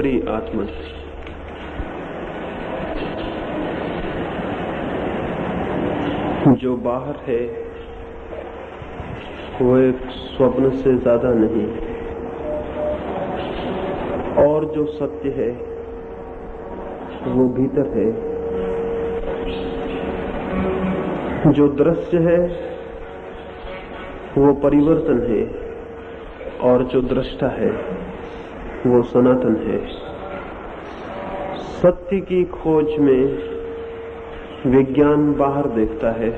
प्रिय आत्मन, जो बाहर है वो एक स्वप्न से ज्यादा नहीं, और जो सत्य है वो भीतर है। जो दृश्य है वो परिवर्तन है, और जो दृष्टा है वो सनातन है। सत्य की खोज में विज्ञान बाहर देखता है,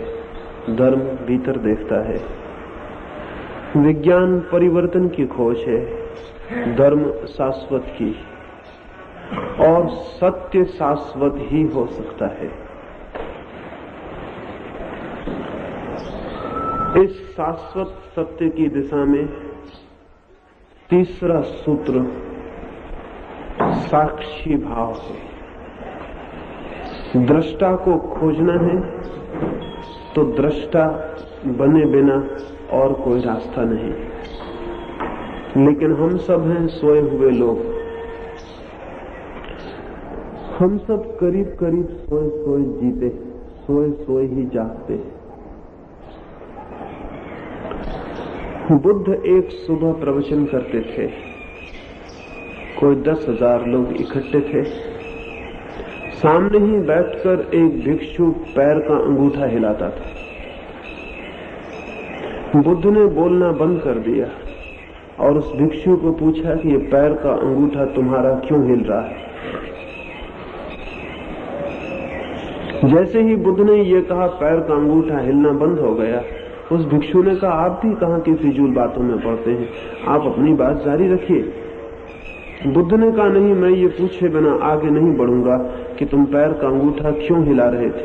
धर्म भीतर देखता है। विज्ञान परिवर्तन की खोज है, धर्म शाश्वत की, और सत्य शाश्वत ही हो सकता है। इस शाश्वत सत्य की दिशा में तीसरा सूत्र साक्षी भाव है। दृष्टा को खोजना है तो दृष्टा बने बिना और कोई रास्ता नहीं। लेकिन हम सब हैं सोए हुए लोग, हम सब करीब करीब सोए सोए जीते, सोए सोए ही जागते। बुद्ध एक सुबह प्रवचन करते थे, कोई 10,000 लोग इकट्ठे थे। सामने ही बैठकर एक भिक्षु पैर का अंगूठा हिलाता था। बुद्ध ने बोलना बंद कर दिया और उस भिक्षु को पूछा कि ये पैर का अंगूठा तुम्हारा क्यों हिल रहा है। जैसे ही बुद्ध ने ये कहा, पैर का अंगूठा हिलना बंद हो गया। उस भिक्षु ने कहा, आप भी कहां की फिजूल बातों में पड़ते हैं, आप अपनी बात जारी रखिए। बुद्ध ने कहा, नहीं, मैं ये पूछे बिना आगे नहीं बढ़ूंगा कि तुम पैर का अंगूठा क्यों हिला रहे थे।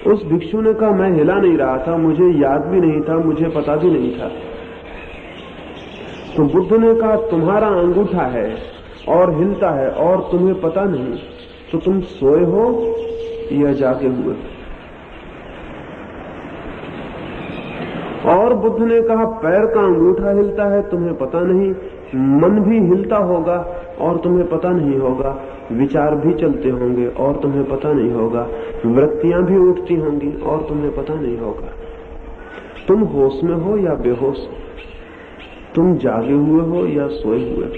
उस भिक्षु ने कहा, मैं हिला नहीं रहा था, मुझे याद भी नहीं था, मुझे पता भी नहीं था। तो बुद्ध ने कहा, तुम्हारा अंगूठा है और हिलता है और तुम्हें पता नहीं, तो तुम सोए हो या जागे हुए। और बुद्ध ने कहा, पैर का अंगूठा हिलता है, तुम्हें पता नहीं, मन भी हिलता होगा और तुम्हें पता नहीं होगा, विचार भी चलते होंगे और तुम्हें पता नहीं होगा, वृत्तियां भी उठती होंगी और तुम्हें पता नहीं होगा। तुम होश में हो या बेहोश हो, तुम जागे हुए हो या सोए हुए हो।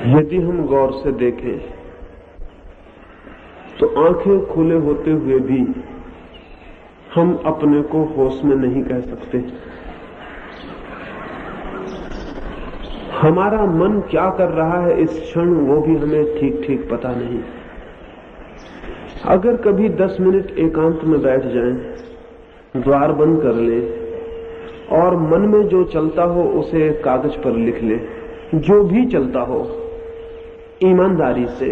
यदि हम गौर से देखें तो आंखें खुले होते हुए भी हम अपने को होश में नहीं कह सकते। हमारा मन क्या कर रहा है इस क्षण, वो भी हमें ठीक ठीक पता नहीं। अगर कभी 10 मिनट एकांत में बैठ जाएं, द्वार बंद कर लें और मन में जो चलता हो उसे एक कागज पर लिख लें, जो भी चलता हो ईमानदारी से,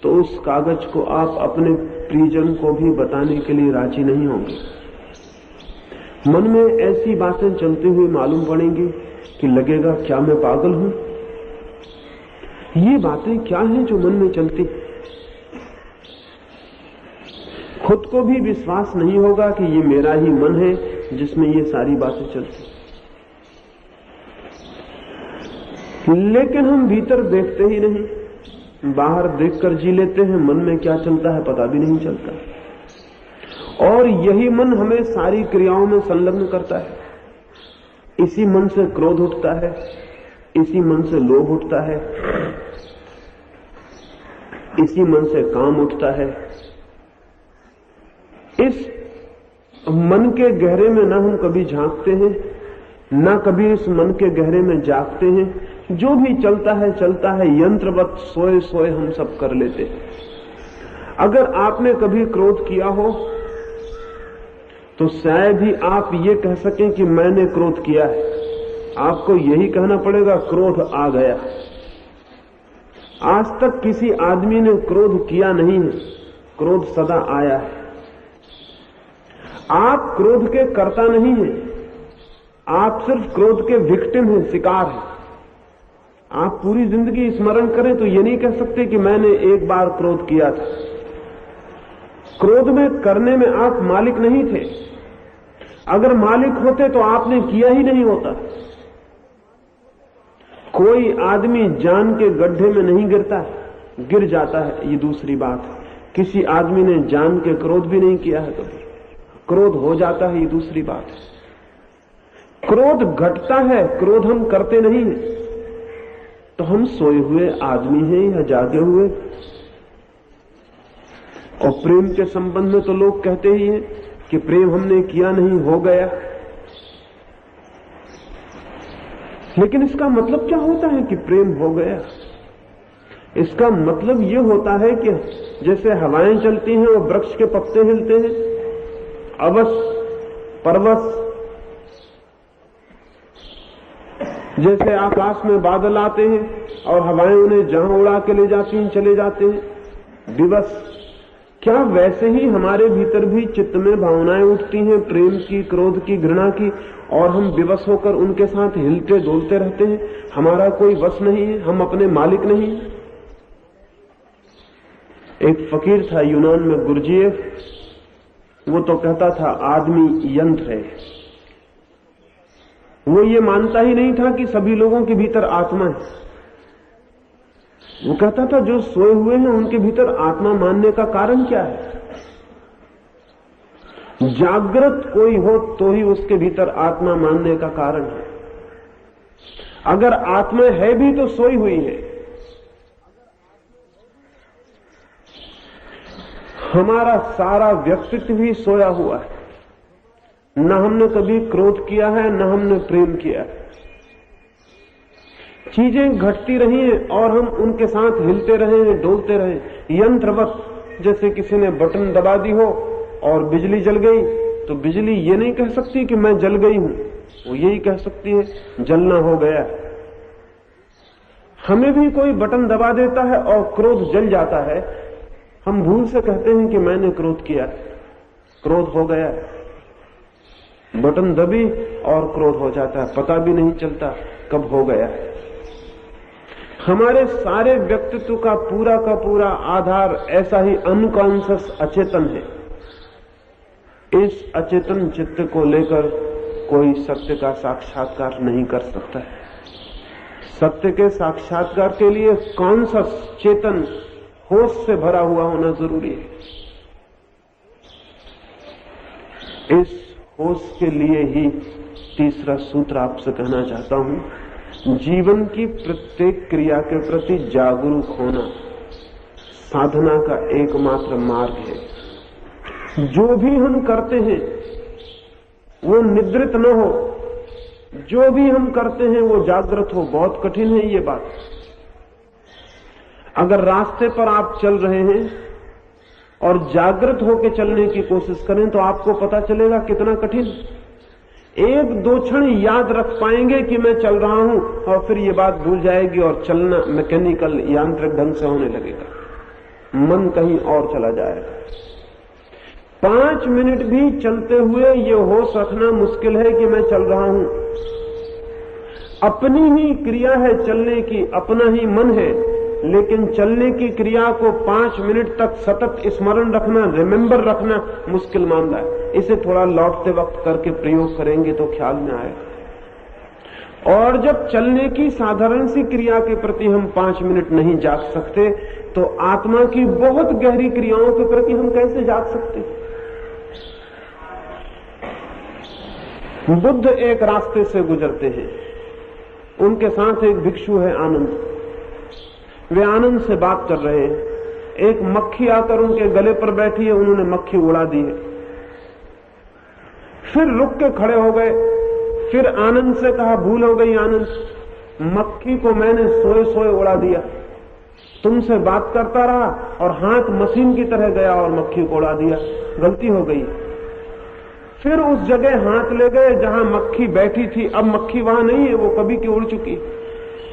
तो उस कागज को आप अपने प्रियजन को भी बताने के लिए राजी नहीं होंगे। मन में ऐसी बातें चलती हुई मालूम पड़ेंगी कि लगेगा क्या मैं पागल हूं। ये बातें क्या हैं जो मन में चलती, खुद को भी विश्वास नहीं होगा कि ये मेरा ही मन है जिसमें ये सारी बातें चलती। लेकिन हम भीतर देखते ही नहीं, बाहर देखकर जी लेते हैं, मन में क्या चलता है पता भी नहीं चलता। और यही मन हमें सारी क्रियाओं में संलग्न करता है। इसी मन से क्रोध उठता है, इसी मन से लोभ उठता है, इसी मन से काम उठता है। इस मन के गहरे में ना हम कभी झांकते हैं, ना कभी इस मन के गहरे में जागते हैं। जो भी चलता है यंत्रवत सोए सोए हम सब कर लेते हैं। अगर आपने कभी क्रोध किया हो तो शायद ही आप ये कह सकें कि मैंने क्रोध किया है। आपको यही कहना पड़ेगा, क्रोध आ गया। आज तक किसी आदमी ने क्रोध किया नहीं है, क्रोध सदा आया है। आप क्रोध के कर्ता नहीं हैं, आप सिर्फ क्रोध के विक्टिम हैं, शिकार हैं। आप पूरी जिंदगी स्मरण करें तो ये नहीं कह सकते कि मैंने एक बार क्रोध किया था। क्रोध में करने में आप मालिक नहीं थे। अगर मालिक होते तो आपने किया ही नहीं होता। कोई आदमी जान के गड्ढे में नहीं गिरता है, गिर जाता है, ये दूसरी बात है। किसी आदमी ने जान के क्रोध भी नहीं किया है कभी, क्रोध हो जाता है, ये दूसरी बात है। क्रोध घटता है, क्रोध हम करते नहीं है। तो हम सोए हुए आदमी हैं या जागे हुए? और प्रेम के संबंध में तो लोग कहते ही हैं कि प्रेम हमने किया नहीं, हो गया। लेकिन इसका मतलब क्या होता है कि प्रेम हो गया? इसका मतलब यह होता है कि जैसे हवाएं चलती हैं और वृक्ष के पत्ते हिलते हैं, अवस परवश, जैसे आकाश में बादल आते हैं और हवाएं उन्हें जहां उड़ा के ले जाती हैं चले जाते हैं विवश, क्या वैसे ही हमारे भीतर भी चित्त में भावनाएं उठती हैं, प्रेम की, क्रोध की, घृणा की, और हम विवश होकर उनके साथ हिलते डोलते रहते हैं? हमारा कोई वश नहीं है, हम अपने मालिक नहीं हैं। एक फकीर था यूनान में, गुरजीएफ, वो तो कहता था आदमी यंत्र है। वो ये मानता ही नहीं था कि सभी लोगों के भीतर आत्मा है। वो कहता था जो सोए हुए हैं उनके भीतर आत्मा मानने का कारण क्या है? जागृत कोई हो तो ही उसके भीतर आत्मा मानने का कारण है। अगर आत्मा है भी तो सोई हुई है। हमारा सारा व्यक्तित्व भी सोया हुआ है। न हमने कभी क्रोध किया है, न हमने प्रेम किया है। चीजें घटती रही हैं और हम उनके साथ हिलते रहे हैं, डोलते रहे, यंत्रवत। जैसे किसी ने बटन दबा दी हो और बिजली जल गई, तो बिजली ये नहीं कह सकती कि मैं जल गई हूं, वो यही कह सकती है जलना हो गया। हमें भी कोई बटन दबा देता है और क्रोध जल जाता है, हम भूल से कहते हैं कि मैंने क्रोध किया, क्रोध हो गया। बटन दबी और क्रोध हो जाता है, पता भी नहीं चलता कब हो गया। हमारे सारे व्यक्तित्व का पूरा आधार ऐसा ही अनकॉन्शियस अचेतन है। इस अचेतन चित्त को लेकर कोई सत्य का साक्षात्कार नहीं कर सकता है। सत्य के साक्षात्कार के लिए कॉन्शियस, चेतन, होश से भरा हुआ होना जरूरी है। इस होश के लिए ही तीसरा सूत्र आपसे कहना चाहता हूं, जीवन की प्रत्येक क्रिया के प्रति जागरूक होना साधना का एकमात्र मार्ग है। जो भी हम करते हैं वो निद्रित न हो, जो भी हम करते हैं वो जागृत हो। बहुत कठिन है ये बात। अगर रास्ते पर आप चल रहे हैं और जागृत होकर चलने की कोशिश करें तो आपको पता चलेगा कितना कठिन। एक दो क्षण याद रख पाएंगे कि मैं चल रहा हूं और फिर ये बात भूल जाएगी और चलना मैकेनिकल, यांत्रिक ढंग से होने लगेगा, मन कहीं और चला जाएगा। 5 मिनट भी चलते हुए ये होश रखना मुश्किल है कि मैं चल रहा हूं। अपनी ही क्रिया है चलने की, अपना ही मन है, लेकिन चलने की क्रिया को 5 मिनट तक सतत स्मरण रखना, रिमेंबर रखना मुश्किल मामला है। इसे थोड़ा लौटते वक्त करके प्रयोग करेंगे तो ख्याल में आएगा। और जब चलने की साधारण सी क्रिया के प्रति हम 5 मिनट नहीं जाग सकते, तो आत्मा की बहुत गहरी क्रियाओं के प्रति हम कैसे जाग सकते? बुद्ध एक रास्ते से गुजरते हैं, उनके साथ एक भिक्षु है आनंद। वे आनंद से बात कर रहे हैं। एक मक्खी आकर उनके गले पर बैठी है, उन्होंने मक्खी उड़ा दी है। फिर रुक के खड़े हो गए, फिर आनंद से कहा, भूल हो गई आनंद, मक्खी को मैंने सोए सोए उड़ा दिया। तुमसे बात करता रहा और हाथ मशीन की तरह गया और मक्खी को उड़ा दिया, गलती हो गई। फिर उस जगह हाथ ले गए जहां मक्खी बैठी थी, अब मक्खी वहां नहीं है, वो कभी की उड़ चुकी।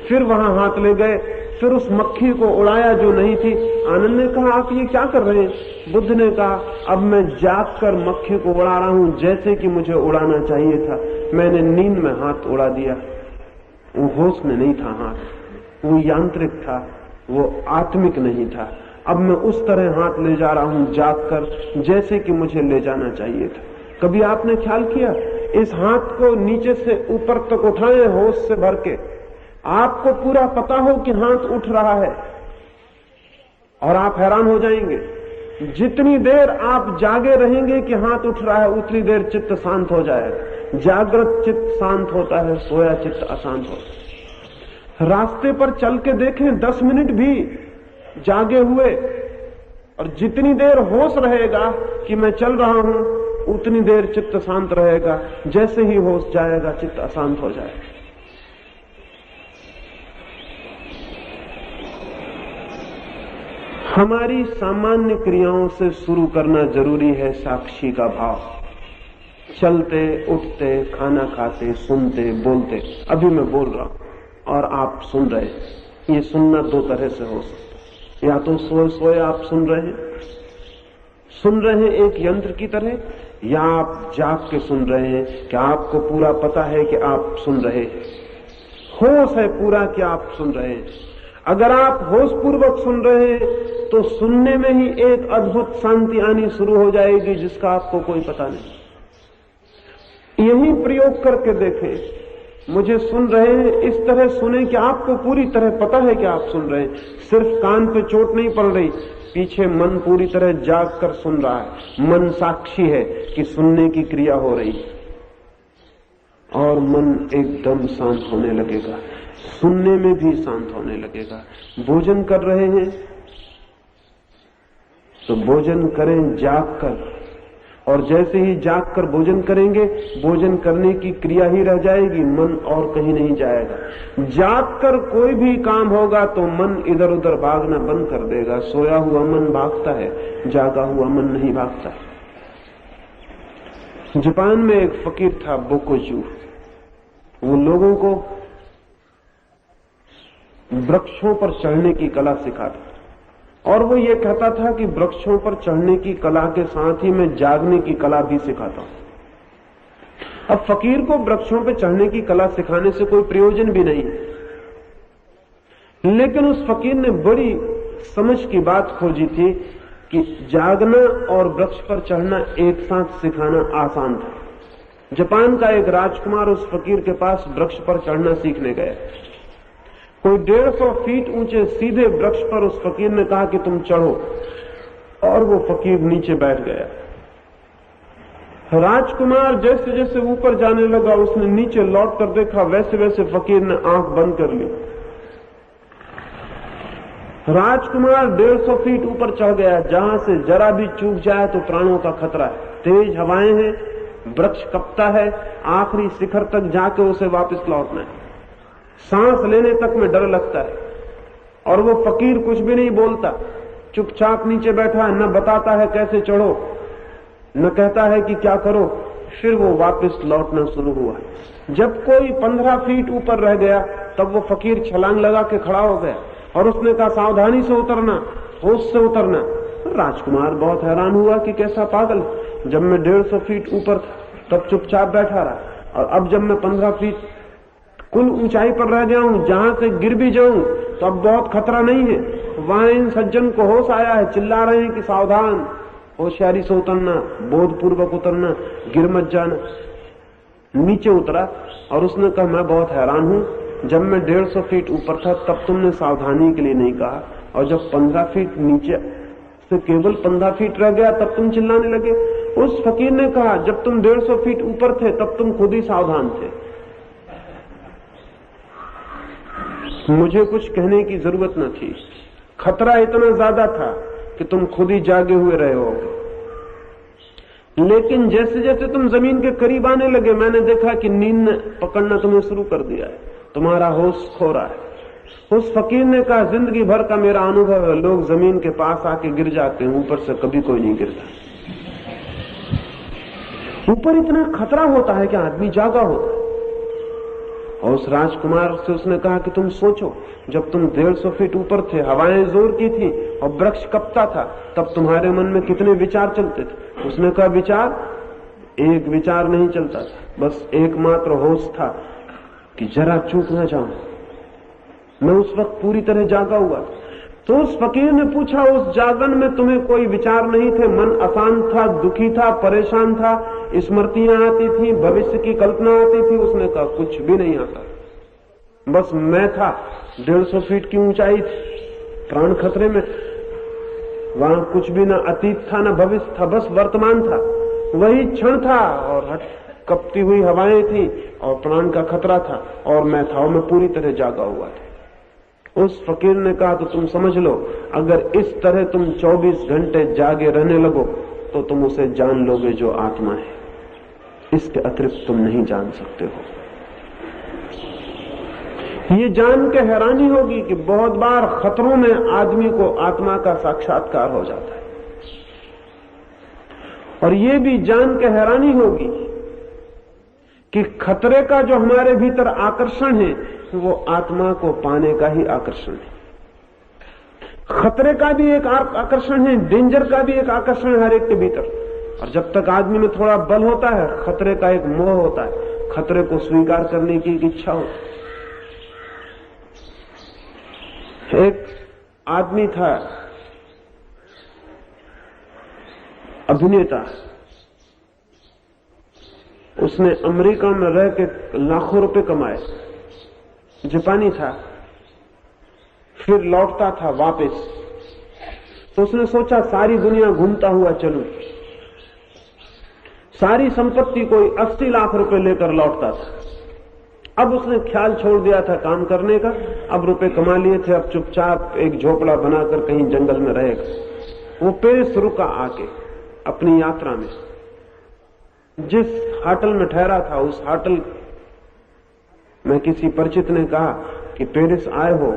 फिर वहां हाथ ले गए, फिर उस मक्खी को उड़ाया जो नहीं थी। आनंद ने कहा, आप ये क्या कर रहे हैं? बुद्ध ने कहा, अब मैं जाग कर मक्खी को उड़ा रहा हूं जैसे कि मुझे उड़ाना चाहिए था। मैंने नींद में हाथ उड़ा दिया, वो होश में नहीं था हाथ, वो यांत्रिक था, वो आत्मिक नहीं था। अब मैं उस तरह हाथ ले जा रहा हूं जाग कर जैसे कि मुझे ले जाना चाहिए था। कभी आपने ख्याल किया, इस हाथ को नीचे से ऊपर तक उठाएं होश से भर के, आपको पूरा पता हो कि हाथ उठ रहा है और आप हैरान हो जाएंगे। जितनी देर आप जागे रहेंगे कि हाथ उठ रहा है, उतनी देर चित्त शांत हो जाएगा। जागृत चित्त शांत होता है, सोया चित्त अशांत होता है। रास्ते पर चल के देखें, 10 मिनट भी जागे हुए, और जितनी देर होश रहेगा कि मैं चल रहा हूं, उतनी देर चित्त शांत रहेगा। जैसे ही होश जाएगा, चित्त अशांत हो जाएगा। हमारी सामान्य क्रियाओं से शुरू करना जरूरी है साक्षी का भाव। चलते, उठते, खाना खाते, सुनते, बोलते। अभी मैं बोल रहा हूं और आप सुन रहे हैं। ये सुनना दो तरह से हो सकता है। या तो सोए सोए आप सुन रहे हैं एक यंत्र की तरह, या आप जाग के सुन रहे हैं कि आपको पूरा पता है कि आप सुन रहे हैं। होश है पूरा कि आप सुन रहे हैं। अगर आप होश पूर्वक सुन रहे हैं तो सुनने में ही एक अद्भुत शांति आनी शुरू हो जाएगी जिसका आपको कोई पता नहीं। यही प्रयोग करके देखें। मुझे सुन रहे हैं, इस तरह सुने कि आपको पूरी तरह पता है कि आप सुन रहे हैं। सिर्फ कान पे चोट नहीं पड़ रही, पीछे मन पूरी तरह जाग कर सुन रहा है। मन साक्षी है कि सुनने की क्रिया हो रही है, और मन एकदम शांत होने लगेगा। सुनने में भी शांत होने लगेगा। भोजन कर रहे हैं तो भोजन करें जाग कर, और जैसे ही जाग कर भोजन करेंगे, भोजन करने की क्रिया ही रह जाएगी, मन और कहीं नहीं जाएगा। जाग कर कोई भी काम होगा तो मन इधर उधर भागना बंद कर देगा। सोया हुआ मन भागता है, जागा हुआ मन नहीं भागता है। जापान में एक फकीर था, बोकोजू। वो लोगों को वृक्षों पर चढ़ने की कला सिखाता, और वो ये कहता था कि वृक्षों पर चढ़ने की कला के साथ ही मैं जागने की कला भी सिखाता हूं। अब फकीर को वृक्षों पर चढ़ने की कला सिखाने से कोई प्रयोजन भी नहीं, लेकिन उस फकीर ने बड़ी समझ की बात खोजी थी कि जागना और वृक्ष पर चढ़ना एक साथ सिखाना आसान था। जापान का एक राजकुमार उस फकीर के पास वृक्ष पर चढ़ना सीखने गया। कोई 150 फीट ऊंचे सीधे वृक्ष पर उस फकीर ने कहा कि तुम चढ़ो, और वो फकीर नीचे बैठ गया। राजकुमार जैसे जैसे ऊपर जाने लगा, उसने नीचे लौट कर देखा, वैसे वैसे फकीर ने आंख बंद कर ली। राजकुमार 150 फीट ऊपर चढ़ गया, जहां से जरा भी चूक जाए तो प्राणों का खतरा है। तेज हवाएं हैं, वृक्ष कपता है, आखिरी शिखर तक जाके उसे वापस लौटना है। सांस लेने तक में डर लगता है, और वो फकीर कुछ भी नहीं बोलता, चुपचाप नीचे बैठा है, न बताता है कैसे चढ़ो, न कहता है कि क्या करो। फिर वो वापस लौटना शुरू हुआ। जब कोई 15 फीट ऊपर रह गया, तब वो फकीर छलांग लगा के खड़ा हो गया, और उसने कहा सावधानी से उतरना, होश से उतरना। राजकुमार बहुत हैरान हुआ कि कैसा पागल, जब मैं 150 फीट ऊपर था तब चुपचाप बैठा रहा, और अब जब मैं 15 फीट कुल ऊंचाई पर रह गया हूं, जहां से गिर भी जाऊं तो अब बहुत खतरा नहीं है। वहां इन सज्जन को होश आया है, चिल्ला रहे हैं कि सावधान, होशियारी से उतरना, बोधपूर्वक उतरना, गिर मत जाना। नीचे उतरा और उसने कहा मैं बहुत हैरान हूं, जब मैं 150 फीट ऊपर था तब तुमने सावधानी के लिए नहीं कहा, और जब 15 फीट नीचे से केवल 15 फीट रह गया तब तुम चिल्लाने लगे। उस फकीर ने कहा जब तुम 150 फीट ऊपर थे तब तुम खुद ही सावधान थे, मुझे कुछ कहने की जरूरत न थी। खतरा इतना ज्यादा था कि तुम खुद ही जागे हुए रहे होगे। लेकिन जैसे जैसे तुम जमीन के करीब आने लगे, मैंने देखा कि नींद ने पकड़ना तुम्हें शुरू कर दिया है, तुम्हारा होश खो रहा है। उस फकीर ने कहा जिंदगी भर का मेरा अनुभव है, लोग जमीन के पास आके गिर जाते हैं, ऊपर से कभी कोई नहीं गिरता। ऊपर इतना खतरा होता है कि आदमी जागा होता है। और उस राजकुमार से उसने कहा कि तुम सोचो, जब तुम 150 फीट ऊपर थे, हवाएं जोर की थी और वृक्ष कपता था, तब तुम्हारे मन में कितने विचार चलते थे। उसने कहा विचार, एक विचार नहीं चलता था, बस एकमात्र होश था कि जरा चूक न जाऊं। मैं उस वक्त पूरी तरह जागा हुआ था। तो उस फकीर ने पूछा उस जागन में तुम्हें कोई विचार नहीं थे, मन अशांत था, दुखी था, परेशान था, स्मृतियां आती थी, भविष्य की कल्पना आती थी? उसने कहा कुछ भी नहीं आता। बस मैं था, 150 फीट की ऊंचाई थी, प्राण खतरे में, वहां कुछ भी ना अतीत था ना भविष्य था, बस वर्तमान था, वही क्षण था, और कपती हुई हवाएं थी और प्राण का खतरा था, और मैं था, और मैं पूरी तरह जागा हुआ था। उस फकीर ने कहा, तो तुम समझ लो, अगर इस तरह तुम 24 घंटे जागे रहने लगो तो तुम उसे जान लोगे जो आत्मा है, इसके अतिरिक्त तुम नहीं जान सकते हो। ये जान के हैरानी होगी कि बहुत बार खतरों में आदमी को आत्मा का साक्षात्कार हो जाता है, और ये भी जान के हैरानी होगी कि खतरे का जो हमारे भीतर आकर्षण है वो आत्मा को पाने का ही आकर्षण है। खतरे का भी एक आकर्षण है, डेंजर का भी एक आकर्षण है हर एक के भीतर, और जब तक आदमी में थोड़ा बल होता है, खतरे का एक मोह होता है, खतरे को स्वीकार करने की एक इच्छा होती है। एक आदमी था, अभिनेता, उसने अमेरिका में रह के लाखों रुपए कमाए, जापानी था, फिर लौटता था वापस, तो उसने सोचा सारी दुनिया घूमता हुआ चलूं। सारी संपत्ति कोई 80 लाख रुपए लेकर लौटता था। अब उसने ख्याल छोड़ दिया था काम करने का, अब रुपए कमा लिए थे, अब चुपचाप एक झोपड़ा बनाकर कहीं जंगल में रहेगा। वो पेरिस रुका आके अपनी यात्रा में, जिस होटल में ठहरा था उस होटल में किसी परिचित ने कहा कि पेरिस आए हो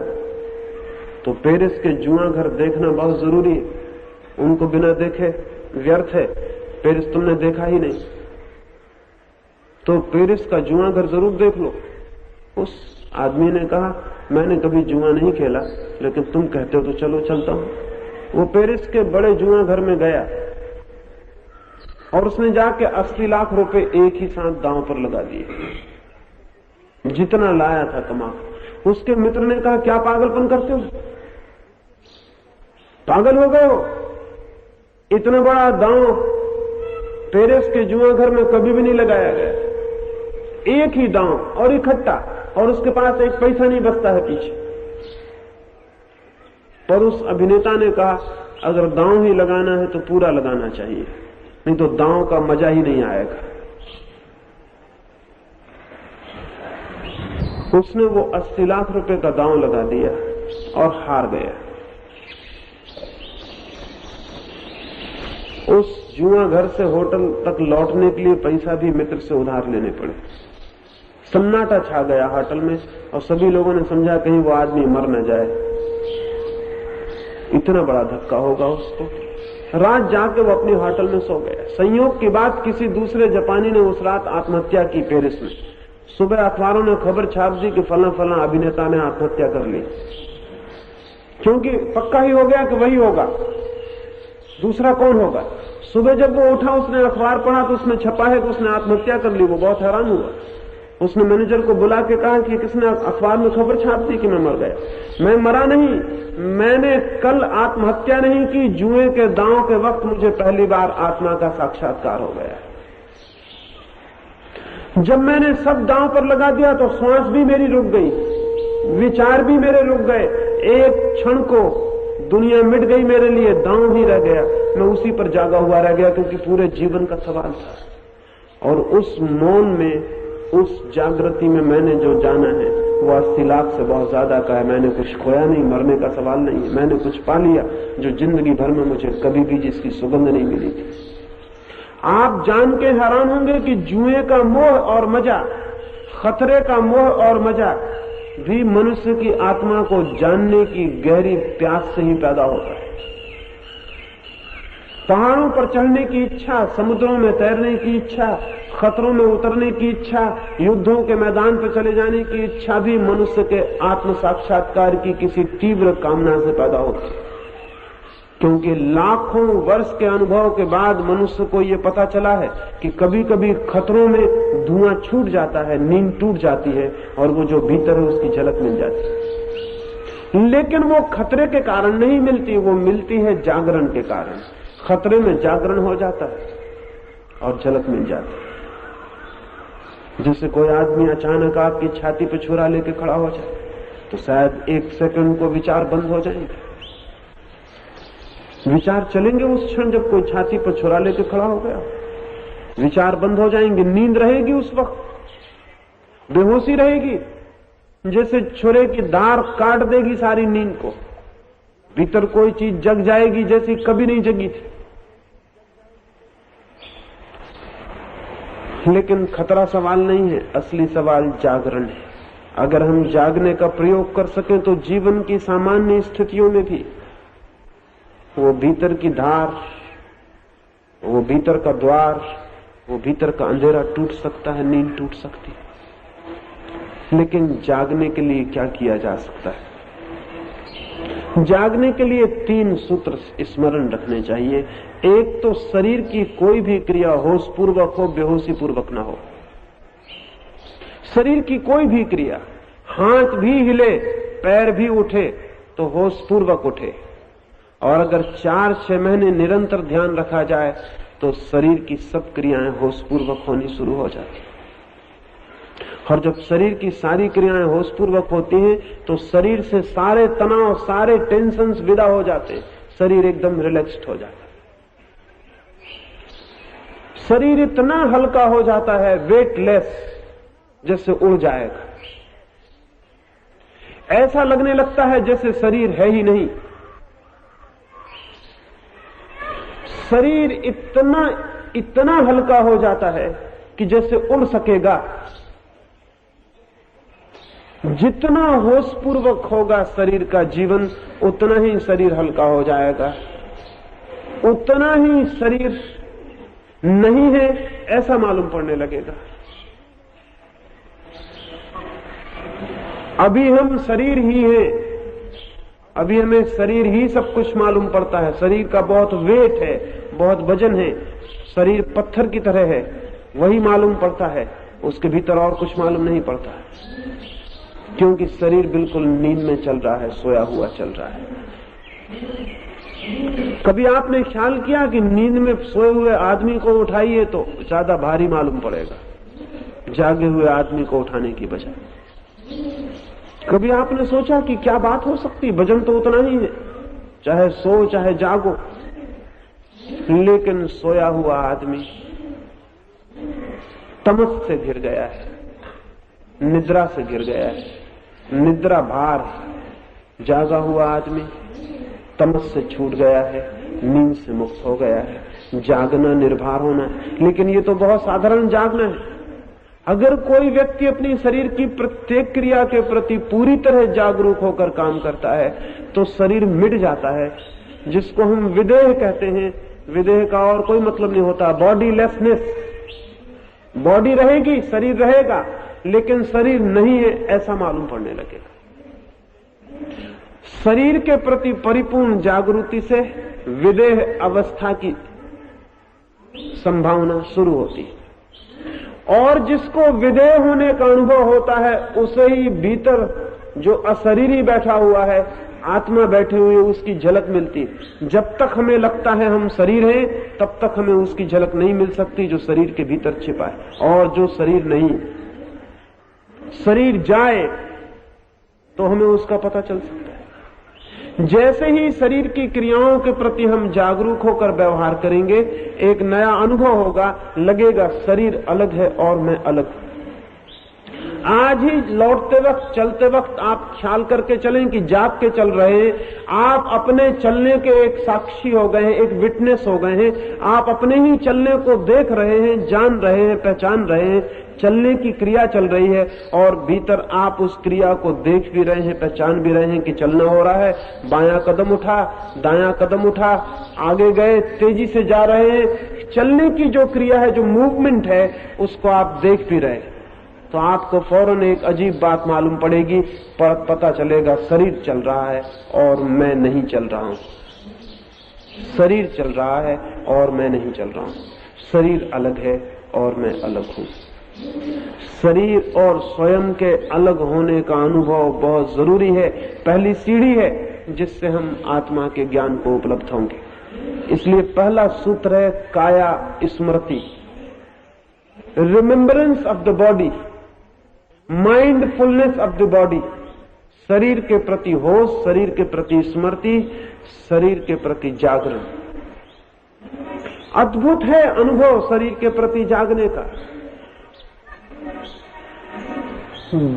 तो पेरिस के जुआ घर देखना बहुत जरूरी है, उनको बिना देखे व्यर्थ है, पेरिस तुमने देखा ही नहीं, तो पेरिस का जुआ घर जरूर देख लो। उस आदमी ने कहा, मैंने कभी जुआ नहीं खेला, लेकिन तुम कहते हो तो चलो चलता हूं। वो पेरिस के बड़े जुआ घर में गया और उसने जाके 80 लाख रुपए एक ही साथ दांव पर लगा दिए, जितना लाया था कमा। उसके मित्र ने कहा, क्या पागलपन करते हो, पागल हो गए हो, इतना बड़ा दांव पेरिस के जुआ घर में कभी भी नहीं लगाया गया, एक ही दांव और इकट्ठा, और उसके पास एक पैसा नहीं बचता है पीछे। पर उस अभिनेता ने कहा, अगर दांव ही लगाना है तो पूरा लगाना चाहिए, नहीं तो दांव का मजा ही नहीं आएगा। उसने वो 80 लाख रुपए का दांव लगा दिया और हार गया। उस जुआ घर से होटल तक लौटने के लिए पैसा भी मित्र से उधार लेने पड़े। सन्नाटा छा गया होटल में, और सभी लोगों ने समझा कहीं वो आदमी मर न जाए, इतना बड़ा धक्का होगा उसको। रात जाके वो अपनी होटल में सो गया। संयोग की बात, किसी दूसरे जापानी ने उस रात आत्महत्या की पेरिस में। सुबह अखबारों ने खबर छाप दी कि फला फला अभिनेता ने आत्महत्या कर ली, क्योंकि पक्का ही हो गया कि वही होगा, दूसरा कौन होगा। सुबह जब वो उठा, उसने अखबार पढ़ा तो उसमें छपा है कि उसने आत्महत्या कर ली। वो बहुत हैरान हुआ। उसने मैनेजर को बुला के कहा कि किसने अखबार में खबर छाप दी कि मैं मर गया। मैं मरा नहीं, मैंने कल आत्महत्या नहीं की, जुए के दांव के वक्त मुझे पहली बार आत्मा का साक्षात्कार हो गया। जब मैंने सब दांव पर लगा दिया तो श्वास भी मेरी रुक गई, विचार भी मेरे रुक गए, एक क्षण को दुनिया मिट गई मेरे लिए, दांव ही रह गया। मैं उसी पर जागा हुआ रह गया, क्योंकि पूरे जीवन का सवाल था। और उस मौन में, उस जागृति में मैंने जो जाना है वो 80 लाख से बहुत ज्यादा का है। मैंने कुछ खोया नहीं, मरने का सवाल नहीं है। मैंने कुछ पा लिया जो जिंदगी भर में मुझे कभी भी जिसकी सुगंध नहीं मिली थी। आप जान के हैरान होंगे कि जुए का मोह और मजा, खतरे का मोह और मजा भी मनुष्य की आत्मा को जानने की गहरी प्यास से ही पैदा होता है। पहाड़ों पर चढ़ने की इच्छा, समुद्रों में तैरने की इच्छा, खतरों में उतरने की इच्छा, युद्धों के मैदान पर चले जाने की इच्छा भी मनुष्य के आत्म साक्षात्कार की किसी तीव्र कामना से पैदा होती है। क्योंकि लाखों वर्ष के अनुभव के बाद मनुष्य को यह पता चला है कि कभी कभी खतरों में धुआं छूट जाता है, नींद टूट जाती है, और वो जो भीतर है उसकी झलक मिल जाती है। लेकिन वो खतरे के कारण नहीं मिलती, वो मिलती है जागरण के कारण। खतरे में जागरण हो जाता है और झलक मिल जाती है। जैसे कोई आदमी अचानक आपकी छाती पर छुरा लेके खड़ा हो जाए तो शायद एक सेकंड को विचार बंद हो जाएंगे, विचार चलेंगे उस क्षण जब कोई छाती पर छुरा लेके खड़ा हो गया, विचार बंद हो जाएंगे, नींद रहेगी, उस वक्त बेहोशी रहेगी, जैसे छुरे की धार काट देगी सारी नींद को, भीतर कोई चीज जग जाएगी जैसी कभी नहीं जगी थी। लेकिन खतरा सवाल नहीं है, असली सवाल जागरण है। अगर हम जागने का प्रयोग कर सकें तो जीवन की सामान्य स्थितियों में भी वो भीतर की धार, वो भीतर का द्वार, वो भीतर का अंधेरा टूट सकता है, नींद टूट सकती है। लेकिन जागने के लिए क्या किया जा सकता है? जागने के लिए 3 सूत्र स्मरण रखने चाहिए। एक तो शरीर की कोई भी क्रिया होश पूर्वक हो, बेहोशी पूर्वक ना हो। शरीर की कोई भी क्रिया, हाथ भी हिले, पैर भी उठे तो होश पूर्वक उठे। और अगर 4-6 महीने निरंतर ध्यान रखा जाए तो शरीर की सब क्रियाएं होश पूर्वक होनी शुरू हो जाती। और जब शरीर की सारी क्रियाएं होश पूर्वक होती हैं तो शरीर से सारे तनाव, सारे टेंशन्स विदा हो जाते हैं, शरीर एकदम रिलैक्स्ड हो जाता है। शरीर इतना हल्का हो जाता है, वेटलेस, जैसे उड़ जाएगा। ऐसा लगने लगता है जैसे शरीर है ही नहीं। शरीर इतना हल्का हो जाता है कि जैसे उड़ सकेगा। जितना होशपूर्वक होगा शरीर का जीवन, उतना ही शरीर हल्का हो जाएगा, उतना ही शरीर नहीं है ऐसा मालूम पड़ने लगेगा। अभी हम शरीर ही हैं, अभी हमें शरीर ही सब कुछ मालूम पड़ता है। शरीर का बहुत वेट है, बहुत वजन है, शरीर पत्थर की तरह है, वही मालूम पड़ता है, उसके भीतर और कुछ मालूम नहीं पड़ता है, क्योंकि शरीर बिल्कुल नींद में चल रहा है, सोया हुआ चल रहा है। कभी आपने ख्याल किया कि नींद में सोए हुए आदमी को उठाइए तो ज्यादा भारी मालूम पड़ेगा जागे हुए आदमी को उठाने की बजाय? कभी आपने सोचा कि क्या बात हो सकती, वजन तो उतना ही है, चाहे सो चाहे जागो। लेकिन सोया हुआ आदमी तमस से घिर गया है, निद्रा से घिर गया है, निद्रा भार। जागा हुआ आदमी तमस से छूट गया है, नींद से मुक्त हो गया है। जागना निर्भर होना है, लेकिन ये तो बहुत साधारण जागना है। अगर कोई व्यक्ति अपनी शरीर की प्रत्येक क्रिया के प्रति पूरी तरह जागरूक होकर काम करता है तो शरीर मिट जाता है, जिसको हम विदेह कहते हैं। विदेह का और कोई मतलब नहीं होता, बॉडीलेसनेस। बॉडी रहेगी, शरीर रहेगा, लेकिन शरीर नहीं है ऐसा मालूम पड़ने लगेगा। शरीर के प्रति परिपूर्ण जागृति से विदेह अवस्था की संभावना शुरू होती है। और जिसको विदेह होने का अनुभव होता है उसे ही भीतर जो अशरीरी बैठा हुआ है, आत्मा बैठी हुई है, उसकी झलक मिलती है। जब तक हमें लगता है हम शरीर हैं, तब तक हमें उसकी झलक नहीं मिल सकती जो शरीर के भीतर छिपा है। और जो शरीर नहीं, शरीर जाए तो हमें उसका पता चल सकता है। जैसे ही शरीर की क्रियाओं के प्रति हम जागरूक होकर व्यवहार करेंगे, एक नया अनुभव होगा, लगेगा शरीर अलग है और मैं अलग हूं। आज ही लौटते वक्त, चलते वक्त आप ख्याल करके चलें कि जाग के चल रहे हैं। आप अपने चलने के एक साक्षी हो गए हैं, एक विटनेस हो गए हैं। आप अपने ही चलने को देख रहे हैं, जान रहे हैं, पहचान रहे हैं। चलने की क्रिया चल रही है और भीतर आप उस क्रिया को देख भी रहे हैं, पहचान भी रहे हैं कि चलना हो रहा है। बायां कदम उठा, दायां कदम उठा, आगे गए, तेजी से जा रहे हैं। चलने की जो क्रिया है, जो मूवमेंट है, उसको आप देख भी रहे हैं। तो आपको फौरन एक अजीब बात मालूम पड़ेगी, पर पता चलेगा शरीर चल रहा है और मैं नहीं चल रहा हूं। शरीर चल रहा है और मैं नहीं चल रहा हूं। शरीर अलग है और मैं अलग हूं। शरीर और स्वयं के अलग होने का अनुभव बहुत जरूरी है, पहली सीढ़ी है जिससे हम आत्मा के ज्ञान को उपलब्ध होंगे। इसलिए पहला सूत्र है काया स्मृति। Remembrance of the body, mindfulness of the body, शरीर के प्रति होश, शरीर के प्रति स्मृति, शरीर के प्रति जागरण। अद्भुत है अनुभव शरीर के प्रति जागने का।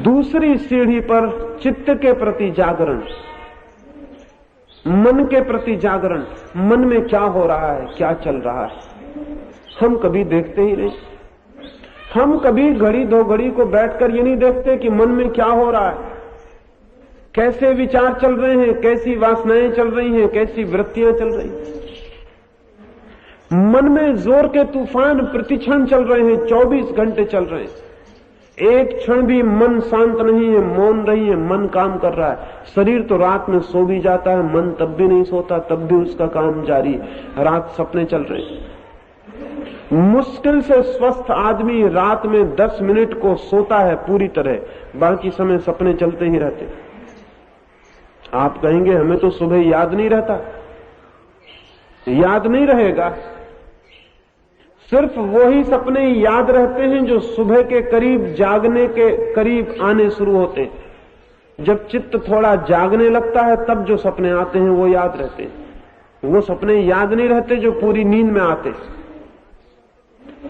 दूसरी सीढ़ी पर चित्त के प्रति जागरण, मन के प्रति जागरण। मन में क्या हो रहा है, क्या चल रहा है, हम कभी देखते ही नहीं। हम कभी घड़ी दो घड़ी को बैठकर ये नहीं देखते कि मन में क्या हो रहा है, कैसे विचार चल रहे हैं, कैसी वासनाएं चल रही हैं, कैसी वृत्तियां चल रही हैं। मन में जोर के तूफान प्रतिक्षण चल रहे हैं, 24 घंटे चल रहे हैं। एक क्षण भी मन शांत नहीं है, मौन नहीं है, मन काम कर रहा है। शरीर तो रात में सो भी जाता है, मन तब भी नहीं सोता, तब भी उसका काम जारी है। रात सपने चल रहे हैं। मुश्किल से स्वस्थ आदमी रात में 10 मिनट को सोता है पूरी तरह, बाकी समय सपने चलते ही रहते। आप कहेंगे हमें तो सुबह याद नहीं रहता। याद नहीं रहेगा, सिर्फ वही सपने याद रहते हैं जो सुबह के करीब, जागने के करीब आने शुरू होते हैं। जब चित्त थोड़ा जागने लगता है तब जो सपने आते हैं वो याद रहते हैं। वो सपने याद नहीं रहते जो पूरी नींद में आते।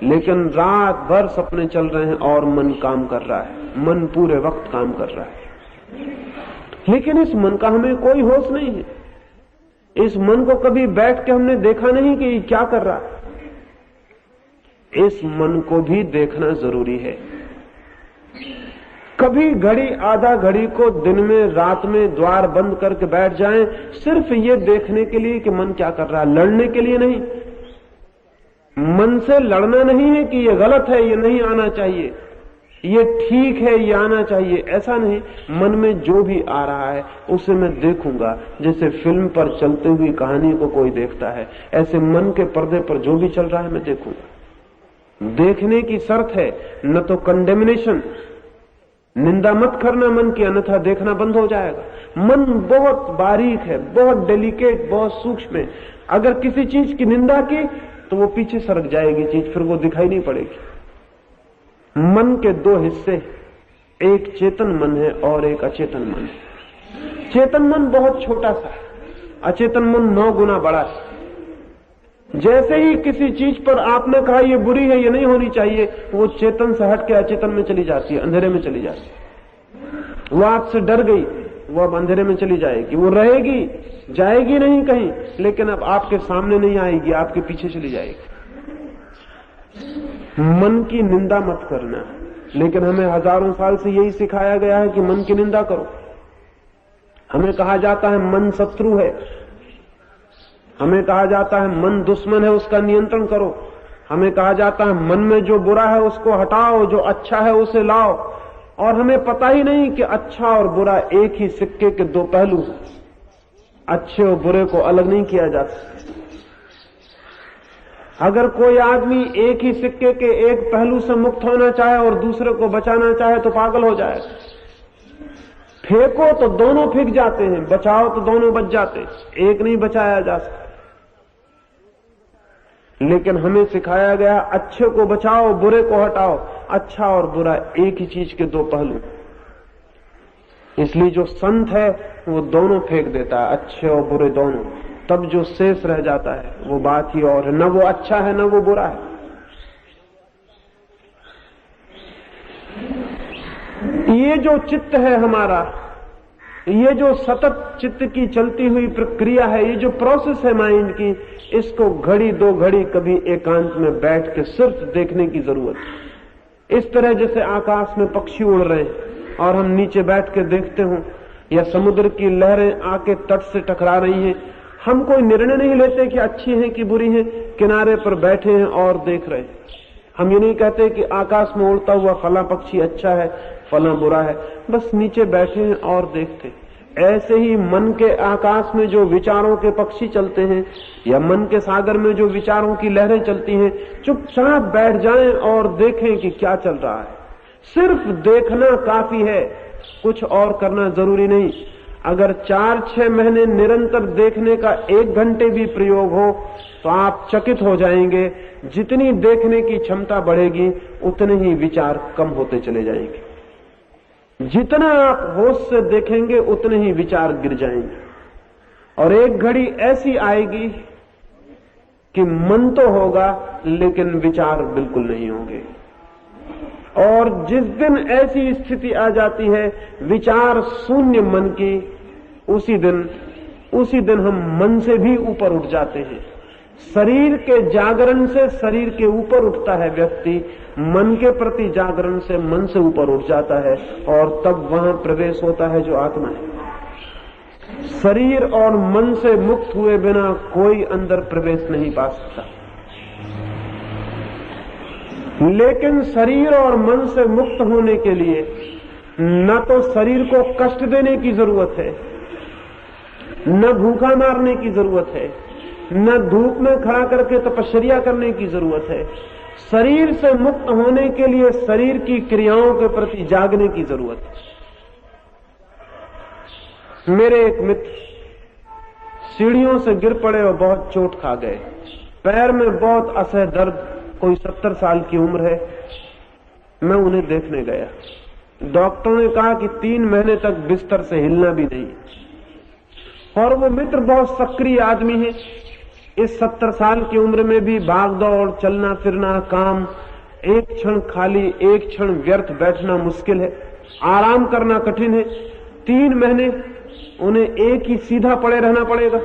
लेकिन रात भर सपने चल रहे हैं और मन काम कर रहा है, मन पूरे वक्त काम कर रहा है। लेकिन इस मन का हमें कोई होश नहीं है। इस मन को कभी बैठ के हमने देखा नहीं कि ये क्या कर रहा है। इस मन को भी देखना जरूरी है। कभी घड़ी आधा घड़ी को दिन में, रात में द्वार बंद करके बैठ जाएं, सिर्फ ये देखने के लिए कि मन क्या कर रहा है, लड़ने के लिए नहीं। मन से लड़ना नहीं है कि ये गलत है, ये नहीं आना चाहिए, ये ठीक है, ये आना चाहिए, ऐसा नहीं। मन में जो भी आ रहा है उसे मैं देखूंगा। जैसे फिल्म पर चलती हुई कहानी को कोई देखता है, ऐसे मन के पर्दे पर जो भी चल रहा है मैं देखूंगा। देखने की शर्त है न तो कंडेमिनेशन, निंदा मत करना मन की, अन्यथा देखना बंद हो जाएगा। मन बहुत बारीक है, बहुत डेलिकेट, बहुत सूक्ष्म है। अगर किसी चीज की निंदा की तो वो पीछे सरक जाएगी चीज, फिर वो दिखाई नहीं पड़ेगी। मन के दो हिस्से, एक चेतन मन है और एक अचेतन मन है। चेतन मन बहुत छोटा सा है, अचेतन मन 9 गुना बड़ा है। जैसे ही किसी चीज पर आपने कहा ये बुरी है, ये नहीं होनी चाहिए, वो चेतन से हट के अचेतन में चली जाती है, अंधेरे में चली जाती है। वो आपसे डर गई, वो अब अंधेरे में चली जाएगी। वो रहेगी, जाएगी नहीं कहीं, लेकिन अब आपके सामने नहीं आएगी, आपके पीछे चली जाएगी। मन की निंदा मत करना, लेकिन हमें हजारों साल से यही सिखाया गया है कि मन की निंदा करो। हमें कहा जाता है मन शत्रु है, हमें कहा जाता है मन दुश्मन है, उसका नियंत्रण करो। हमें कहा जाता है मन में जो बुरा है उसको हटाओ, जो अच्छा है उसे लाओ। और हमें पता ही नहीं कि अच्छा और बुरा एक ही सिक्के के दो पहलू हैं। अच्छे और बुरे को अलग नहीं किया जा सकता। अगर कोई आदमी एक ही सिक्के के एक पहलू से मुक्त होना चाहे और दूसरे को बचाना चाहे तो पागल हो जाए। फेंको तो दोनों फेंक जाते हैं, बचाओ तो दोनों बच जाते, एक नहीं बचाया जा सकता। लेकिन हमें सिखाया गया अच्छे को बचाओ, बुरे को हटाओ। अच्छा और बुरा एक ही चीज के दो पहलू। इसलिए जो संत है वो दोनों फेंक देता है, अच्छे और बुरे दोनों। तब जो शेष रह जाता है वो बात ही और है, न वो अच्छा है न वो बुरा है। ये जो चित्त है हमारा, ये जो सतत चित्त की चलती हुई प्रक्रिया है, ये जो प्रोसेस है माइंड की, इसको घड़ी दो घड़ी कभी एकांत में बैठ के सिर्फ देखने की जरूरत है। इस तरह जैसे आकाश में पक्षी उड़ रहे हैं और हम नीचे बैठ के देखते हो, या समुद्र की लहरें आके तट से टकरा रही हैं, हम कोई निर्णय नहीं लेते कि अच्छी है कि बुरी है, किनारे पर बैठे हैं और देख रहे हैं। हम ये नहीं कहते कि आकाश में उड़ता हुआ फला पक्षी अच्छा है, फला बुरा है, बस नीचे बैठे हैं और देखते। ऐसे ही मन के आकाश में जो विचारों के पक्षी चलते हैं, या मन के सागर में जो विचारों की लहरें चलती हैं, चुपचाप बैठ जाएं और देखें कि क्या चल रहा है। सिर्फ देखना काफी है, कुछ और करना जरूरी नहीं। अगर 4-6 महीने निरंतर देखने का 1 घंटे भी प्रयोग हो तो आप चकित हो जाएंगे, जितनी देखने की क्षमता बढ़ेगी उतने ही विचार कम होते चले जाएंगे। जितना आप होश से देखेंगे उतने ही विचार गिर जाएंगे, और एक घड़ी ऐसी आएगी कि मन तो होगा लेकिन विचार बिल्कुल नहीं होंगे। और जिस दिन ऐसी स्थिति आ जाती है विचार शून्य मन की, उसी दिन हम मन से भी ऊपर उठ जाते हैं। शरीर के जागरण से शरीर के ऊपर उठता है व्यक्ति, मन के प्रति जागरण से मन से ऊपर उठ जाता है, और तब वहां प्रवेश होता है जो आत्मा है। शरीर और मन से मुक्त हुए बिना कोई अंदर प्रवेश नहीं पा सकता। लेकिन शरीर और मन से मुक्त होने के लिए न तो शरीर को कष्ट देने की जरूरत है, न भूखा मारने की जरूरत है, न धूप में खड़ा करके तपस्या करने की जरूरत है। शरीर से मुक्त होने के लिए शरीर की क्रियाओं के प्रति जागने की जरूरत है। मेरे एक मित्र सीढ़ियों से गिर पड़े और बहुत चोट खा गए, पैर में बहुत असह दर्द, कोई 70 साल की उम्र है। मैं उन्हें देखने गया। डॉक्टर ने कहा कि 3 महीने तक बिस्तर से हिलना भी नहीं, और वो मित्र बहुत सक्रिय आदमी है। इस 70 साल की उम्र में भी भाग दौड़, चलना फिरना, काम, एक क्षण खाली, एक क्षण व्यर्थ बैठना मुश्किल है, आराम करना कठिन है। 3 महीने उन्हें एक ही सीधा पड़े रहना पड़ेगा।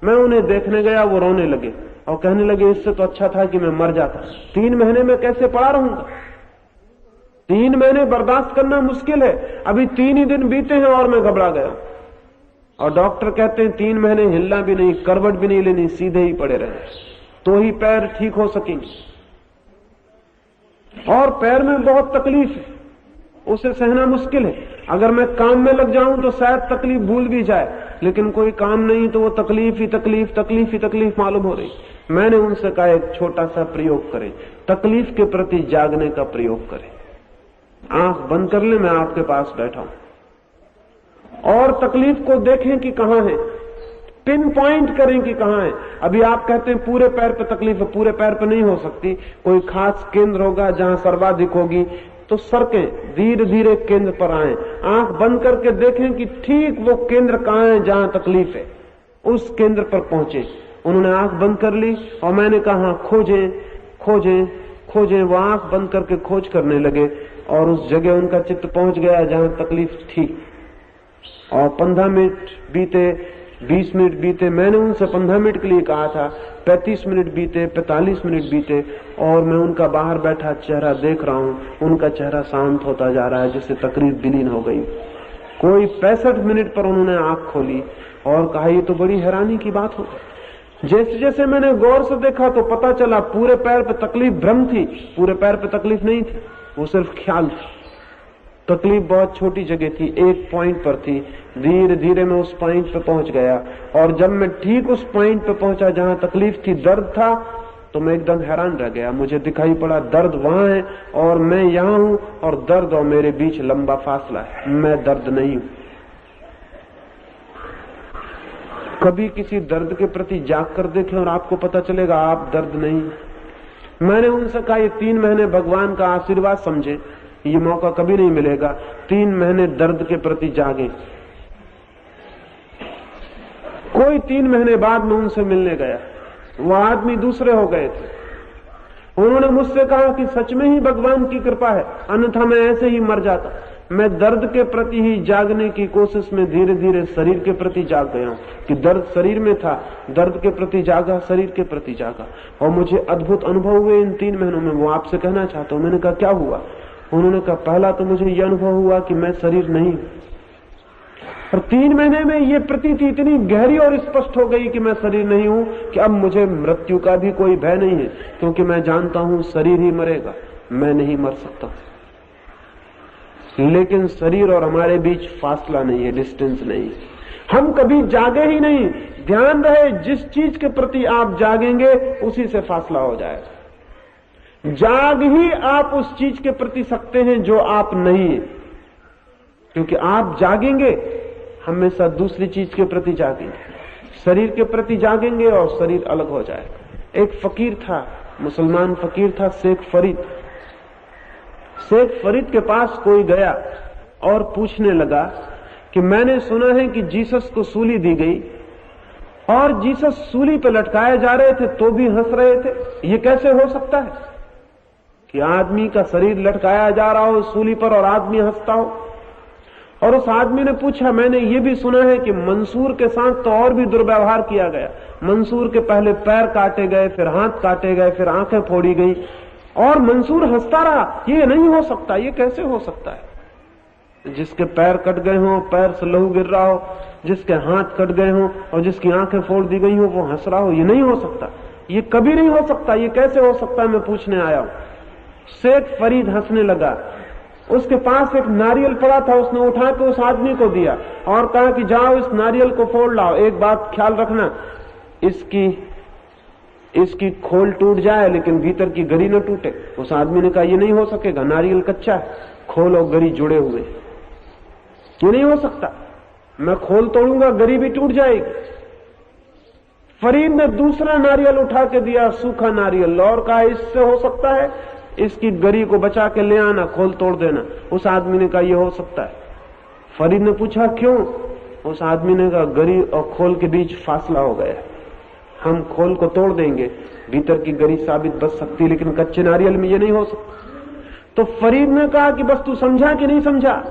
मैं उन्हें देखने गया, वो रोने लगे और कहने लगे इससे तो अच्छा था कि मैं मर जाता। 3 महीने में कैसे पड़ा रहूंगा? 3 महीने बर्दाश्त करना मुश्किल है। अभी 3 ही दिन बीते हैं और मैं घबरा गया। और डॉक्टर कहते हैं 3 महीने हिलना भी नहीं, करवट भी नहीं लेनी, सीधे ही पड़े रहे तो ही पैर ठीक हो सकेंगे। और पैर में बहुत तकलीफ है, उसे सहना मुश्किल है। अगर मैं काम में लग जाऊं तो शायद तकलीफ भूल भी जाए, लेकिन कोई काम नहीं तो वो तकलीफ ही तकलीफ मालूम हो रही। मैंने उनसे कहा एक छोटा सा प्रयोग करें, तकलीफ के प्रति जागने का प्रयोग करें। आंख बंद कर ले, मैं आपके पास बैठा हूं, और तकलीफ को देखें कि कहां है, पिन पॉइंट करें कि कहां है। अभी आप कहते हैं पूरे पैर पे तकलीफ है, पूरे पैर पे नहीं हो सकती, कोई खास केंद्र होगा जहां सर्वाधिक होगी, तो सरकें, धीरे धीरे केंद्र पर आए, आंख बंद करके देखें कि ठीक वो केंद्र कहां है जहां तकलीफ है, उस केंद्र पर पहुंचे। उन्होंने आंख बंद कर ली और मैंने कहा खोजें खोजें खोजें। वो आंख बंद करके खोज करने लगे और उस जगह उनका चित्त पहुंच गया जहां तकलीफ थी। और 15 मिनट बीते, 20 मिनट बीते, मैंने उनसे 15 मिनट के लिए कहा था, 35 मिनट बीते, 45 मिनट बीते, और मैं उनका बाहर बैठा चेहरा देख रहा हूं। उनका चेहरा शांत होता जा रहा है, जैसे तकलीफ विलीन हो गई। कोई 65 मिनट पर उन्होंने आंख खोली और कहा ये तो बड़ी हैरानी की बात हो। जैसे जैसे मैंने गौर से देखा तो पता चला पूरे पैर पे तकलीफ भ्रम थी, पूरे पैर पे तकलीफ नहीं थी, वो सिर्फ ख्याल था। तकलीफ बहुत छोटी जगह थी, एक पॉइंट पर थी। धीरे धीरे मैं उस पॉइंट पे पहुंच गया, और जब मैं ठीक उस पॉइंट पे पहुंचा जहां तकलीफ थी, दर्द था, तो मैं एकदम हैरान रह गया। मुझे दिखाई पड़ा दर्द वहां है और मैं यहां हूं, और दर्द और मेरे बीच लंबा फासला है। मैं दर्द नहीं हूं। कभी किसी दर्द के प्रति जाग कर देखें और आपको पता चलेगा आप दर्द नहीं। मैंने उनसे कहा ये 3 महीने भगवान का आशीर्वाद समझे, ये मौका कभी नहीं मिलेगा। 3 महीने दर्द के प्रति जागे। कोई 3 महीने बाद मैं उनसे मिलने गया, वो आदमी दूसरे हो गए थे। उन्होंने मुझसे कहा कि सच में ही भगवान की कृपा है, अन्यथा मैं ऐसे ही मर जाता। मैं दर्द के प्रति ही जागने की कोशिश में धीरे धीरे शरीर के प्रति जाग गया हूं, कि दर्द शरीर में था, दर्द के प्रति जागा, शरीर के प्रति जागा, और मुझे अद्भुत अनुभव हुए इन 3 महीनों में। वो आपसे कहना चाहता हूं। मैंने कहा क्या हुआ? उन्होंने कहा पहला तो मुझे यह अनुभव हुआ कि मैं शरीर नहीं हूं, और 3 महीने में ये प्रतीति इतनी गहरी और स्पष्ट हो गई कि मैं शरीर नहीं हूं कि अब मुझे मृत्यु का भी कोई भय नहीं है, क्योंकि मैं जानता हूं शरीर ही मरेगा, मैं नहीं मर सकता। लेकिन शरीर और हमारे बीच फासला नहीं है, डिस्टेंस नहीं। हम कभी जागे ही नहीं। ध्यान रहे, जिस चीज के प्रति आप जागेंगे उसी से फासला हो जाएगा। जाग ही आप उस चीज के प्रति सकते हैं जो आप नहीं है, क्योंकि आप जागेंगे, हमेशा दूसरी चीज के प्रति जागेंगे। शरीर के प्रति जागेंगे और शरीर अलग हो जाएगा। एक फकीर था, मुसलमान फकीर था, शेख फरीद। शेख फरीद के पास कोई गया और पूछने लगा कि मैंने सुना है कि जीसस को सूली दी गई और जीसस सूली पर लटकाए जा रहे थे तो भी हंस रहे थे। ये कैसे हो सकता है कि आदमी का शरीर लटकाया जा रहा हो सूली पर और आदमी हंसता हो? और उस आदमी ने पूछा, मैंने ये भी सुना है कि मंसूर के साथ तो और भी दुर्व्यवहार किया गया। मंसूर के पहले पैर काटे गए, फिर हाथ काटे गए, फिर आंखें फोड़ी गई और मंसूर हंसता रहा। ये नहीं हो सकता, ये कैसे हो सकता है? जिसके पैर कट गए हों, पैर से लहू गिर रहा हो, जिसके हाथ कट गए हों और जिसकी आंखें फोड़ दी गई हो, वो हंस रहा हो, ये नहीं हो सकता, ये कभी नहीं हो सकता, ये कैसे हो सकता है? मैं पूछने आया हूं। शेख फरीद हंसने लगा। उसके पास एक नारियल पड़ा था, उसने उठा के उस आदमी को दिया और कहा कि जाओ इस नारियल को फोड़ लाओ। एक बात ख्याल रखना, इसकी खोल टूट जाए लेकिन भीतर की गरी न टूटे। उस आदमी ने कहा ये नहीं हो सकेगा, नारियल कच्चा है, खोल और गरी जुड़े हुए, ये नहीं हो सकता। मैं खोल तोड़ूंगा, गरी भी टूट जाएगी। फरीद ने दूसरा नारियल उठा के दिया, सूखा नारियल, और कहा इससे हो सकता है, इसकी गरी को बचा के ले आना, खोल तोड़ देना। उस आदमी ने कहा यह हो सकता है। फरीद ने पूछा क्यों? उस आदमी ने कहा गरी और खोल के बीच फासला हो गया, हम खोल को तोड़ देंगे, भीतर की गरी साबित बच सकती, लेकिन कच्चे नारियल में यह नहीं हो सकता। तो फरीद ने कहा कि बस तू समझा कि नहीं समझा?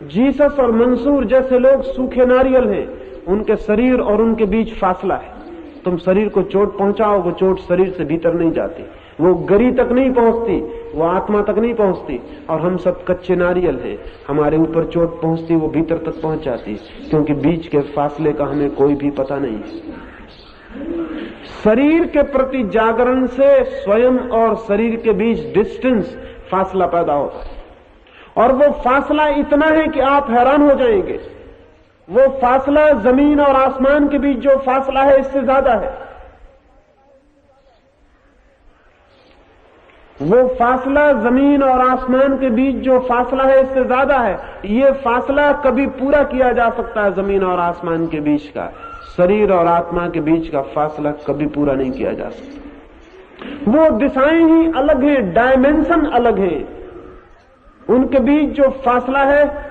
जीसस और मंसूर जैसे लोग सूखे नारियल हैं, उनके शरीर और उनके बीच फासला है। तुम शरीर को चोट पहुंचाओ, वो चोट शरीर से भीतर नहीं जाती, वो गरी तक नहीं पहुंचती, वो आत्मा तक नहीं पहुंचती। और हम सब कच्चे नारियल हैं, हमारे ऊपर चोट पहुंचती, वो भीतर तक पहुंच जाती, क्योंकि बीच के फासले का हमें कोई भी पता नहीं है। शरीर के प्रति जागरण से स्वयं और शरीर के बीच डिस्टेंस, फासला पैदा होता है, और वो फासला इतना है कि आप हैरान हो जाएंगे। वो फासला जमीन और आसमान के बीच जो फासला है इससे ज्यादा है। वो फासला जमीन और आसमान के बीच जो फासला है इससे ज्यादा है। ये फासला कभी पूरा किया जा सकता है जमीन और आसमान के बीच का, शरीर और आत्मा के बीच का फासला कभी पूरा नहीं किया जा सकता। वो दिशाएं ही अलग हैं, डायमेंशन अलग हैं, उनके बीच जो फासला है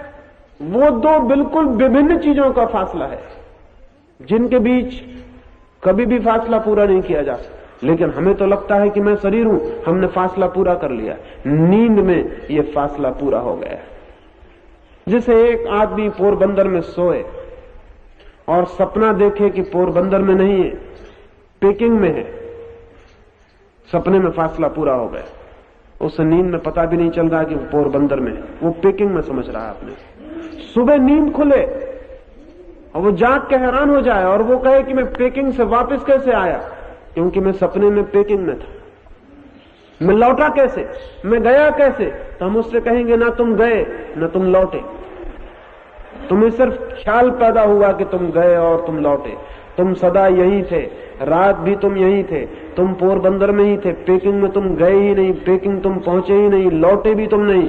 वो दो बिल्कुल विभिन्न चीजों का फासला है, जिनके बीच कभी भी फासला पूरा नहीं किया जा सकता। लेकिन हमें तो लगता है कि मैं शरीर हूं, हमने फासला पूरा कर लिया। नींद में ये फासला पूरा हो गया। जैसे एक आदमी पोरबंदर में सोए और सपना देखे कि पोरबंदर में नहीं है, पेकिंग में है, सपने में फासला पूरा हो गया, उसे नींद में पता भी नहीं चल रहा कि वो पोरबंदर में है, वो पेकिंग में समझ रहा है आपने। सुबह नींद खुले और वो जाग के हैरान हो जाए और वो कहे कि मैं पेकिंग से वापस कैसे आया, क्योंकि मैं सपने में पेकिंग में था। मैं लौटा कैसे, मैं गया कैसे? तो हम उससे कहेंगे ना तुम गए ना तुम लौटे, तुम्हें सिर्फ ख्याल पैदा हुआ कि तुम गए और तुम लौटे। तुम सदा यही थे, रात भी तुम यही थे, तुम पोरबंदर में ही थे, पेकिंग में तुम गए ही नहीं, पेकिंग तुम पहुंचे ही नहीं, लौटे भी तुम नहीं।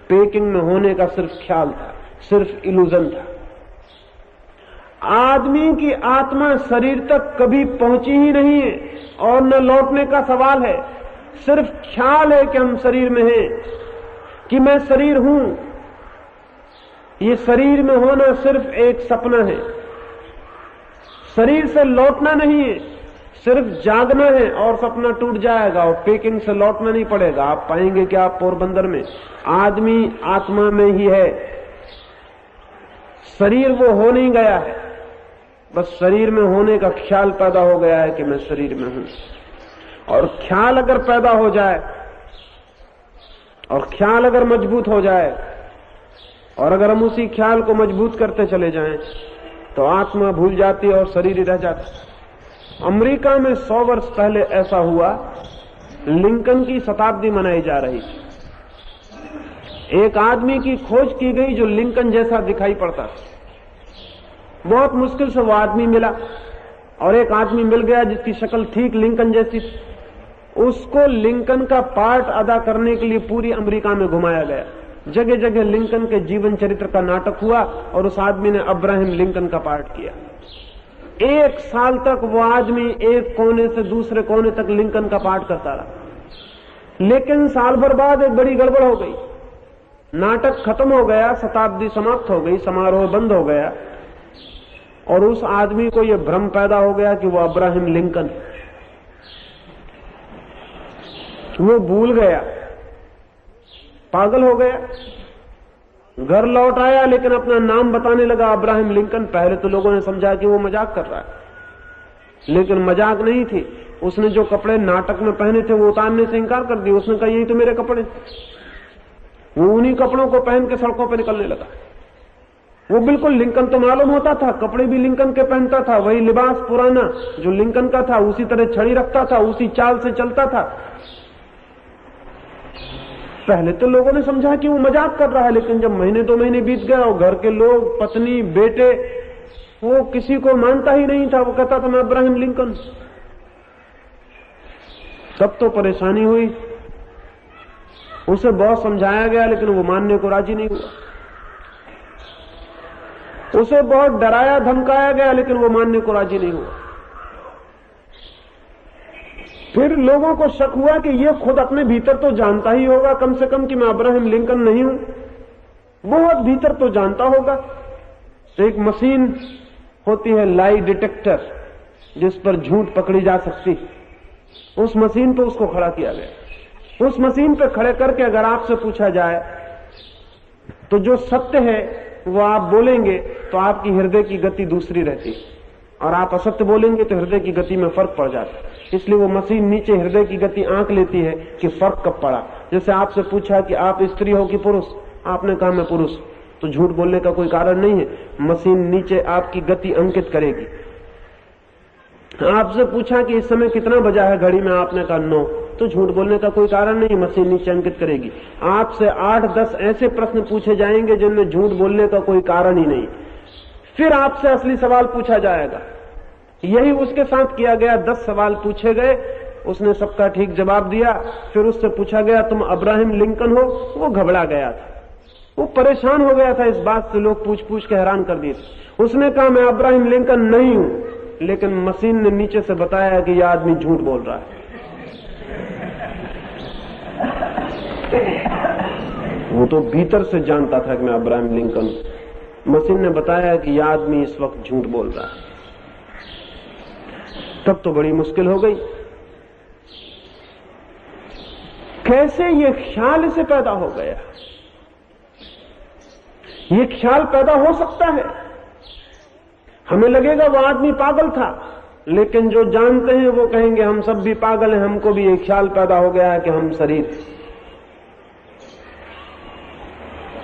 पेकिंग में होने का सिर्फ ख्याल था, सिर्फ इल्यूजन था। आदमी की आत्मा शरीर तक कभी पहुंची ही नहीं है और न लौटने का सवाल है। सिर्फ ख्याल है कि हम शरीर में हैं, कि मैं शरीर हूं। ये शरीर में होना सिर्फ एक सपना है, शरीर से लौटना नहीं है, सिर्फ जागना है और सपना टूट जाएगा और पेकिंग से लौटना नहीं पड़ेगा। आप पाएंगे कि आप पोरबंदर में, आदमी आत्मा में ही है, शरीर वो हो नहीं गया है, बस शरीर में होने का ख्याल पैदा हो गया है कि मैं शरीर में हूं। और ख्याल अगर पैदा हो जाए और ख्याल अगर मजबूत हो जाए और अगर हम उसी ख्याल को मजबूत करते चले जाएं तो आत्मा भूल जाती है और शरीर ही रह जाता। अमेरिका में 100 वर्ष पहले ऐसा हुआ, लिंकन की शताब्दी मनाई जा रही थी। एक आदमी की खोज की गई जो लिंकन जैसा दिखाई पड़ता था। बहुत मुश्किल से वो आदमी मिला और एक आदमी मिल गया जिसकी शक्ल ठीक लिंकन जैसी थी। उसको लिंकन का पार्ट अदा करने के लिए पूरी अमेरिका में घुमाया गया। जगह जगह लिंकन के जीवन चरित्र का नाटक हुआ और उस आदमी ने अब्राहम लिंकन का पाठ किया। 1 साल तक वो आदमी एक कोने से दूसरे कोने तक लिंकन का पाठ करता रहा, लेकिन साल भर बाद एक बड़ी गड़बड़ हो गई। नाटक खत्म हो गया, शताब्दी समाप्त हो गई, समारोह बंद हो गया और उस आदमी को यह भ्रम पैदा हो गया कि वो अब्राहम लिंकन। वो भूल गया, पागल हो गया, घर लौट आया लेकिन अपना नाम बताने लगा अब्राहम लिंकन। पहले तो लोगों ने समझा कि वो मजाक कर रहा है, लेकिन मजाक नहीं थी। उसने जो कपड़े नाटक में पहने थे वो उतारने से इंकार कर दिया। उसने कहा यही तो मेरे कपड़े। वो उन्हीं कपड़ों को पहन के सड़कों पर निकलने लगा। वो बिल्कुल लिंकन तो मालूम होता था, कपड़े भी लिंकन के पहनता था, वही लिबास पुराना जो लिंकन का था, उसी तरह छड़ी रखता था, उसी चाल से चलता था। पहले तो लोगों ने समझा कि वो मजाक कर रहा है, लेकिन जब महीने 2 महीने बीत गए और घर के लोग, पत्नी, बेटे, वो किसी को मानता ही नहीं था। वो कहता था मैं अब्राहम लिंकन। तब तो परेशानी हुई। उसे बहुत समझाया गया लेकिन वो मानने को राजी नहीं हुआ। उसे बहुत डराया धमकाया गया लेकिन वो मानने को राजी नहीं हुआ। फिर लोगों को शक हुआ कि ये खुद अपने भीतर तो जानता ही होगा कम से कम कि मैं अब्राहम लिंकन नहीं हूं, बहुत भीतर तो जानता होगा। तो एक मशीन होती है लाई डिटेक्टर, जिस पर झूठ पकड़ी जा सकती, उस मशीन पर उसको खड़ा किया गया। उस मशीन पर खड़े करके अगर आपसे पूछा जाए तो जो सत्य है वो आप बोलेंगे तो आपकी हृदय की गति दूसरी रहती, और आप असत्य बोलेंगे तो हृदय की गति में फर्क पड़ जाता है। इसलिए वो मशीन नीचे हृदय की गति आंक लेती है कि फर्क कब पड़ा। जैसे आपसे पूछा कि आप स्त्री हो कि पुरुष, आपने कहा मैं पुरुष, तो झूठ बोलने का कोई कारण नहीं है, मशीन नीचे आपकी गति अंकित करेगी। आपसे पूछा कि इस समय कितना बजा है घड़ी में, आपने कहा 9, तो झूठ बोलने का कोई कारण नहीं, मशीन नीचे अंकित करेगी। आपसे 8-10 ऐसे प्रश्न पूछे जाएंगे जिनमें झूठ बोलने का कोई कारण ही नहीं, फिर आपसे असली सवाल पूछा जाएगा। यही उसके साथ किया गया। 10 सवाल पूछे गए, उसने सबका ठीक जवाब दिया। फिर उससे पूछा गया तुम अब्राहम लिंकन हो? वो घबरा गया था, वो परेशान हो गया था इस बात से, लोग पूछ पूछ के हैरान कर दिए। उसने कहा मैं अब्राहम लिंकन नहीं हूं, लेकिन मशीन ने नीचे से बताया कि यह आदमी झूठ बोल रहा है। वो तो भीतर से जानता था कि मैं अब्राहम लिंकन। मशीन ने बताया कि यह आदमी इस वक्त झूठ बोल रहा है। तब तो बड़ी मुश्किल हो गई। कैसे ये ख्याल इसे पैदा हो गया? ये ख्याल पैदा हो सकता है। हमें लगेगा वो आदमी पागल था, लेकिन जो जानते हैं वो कहेंगे हम सब भी पागल हैं, हमको भी ये ख्याल पैदा हो गया है कि हम शरीर।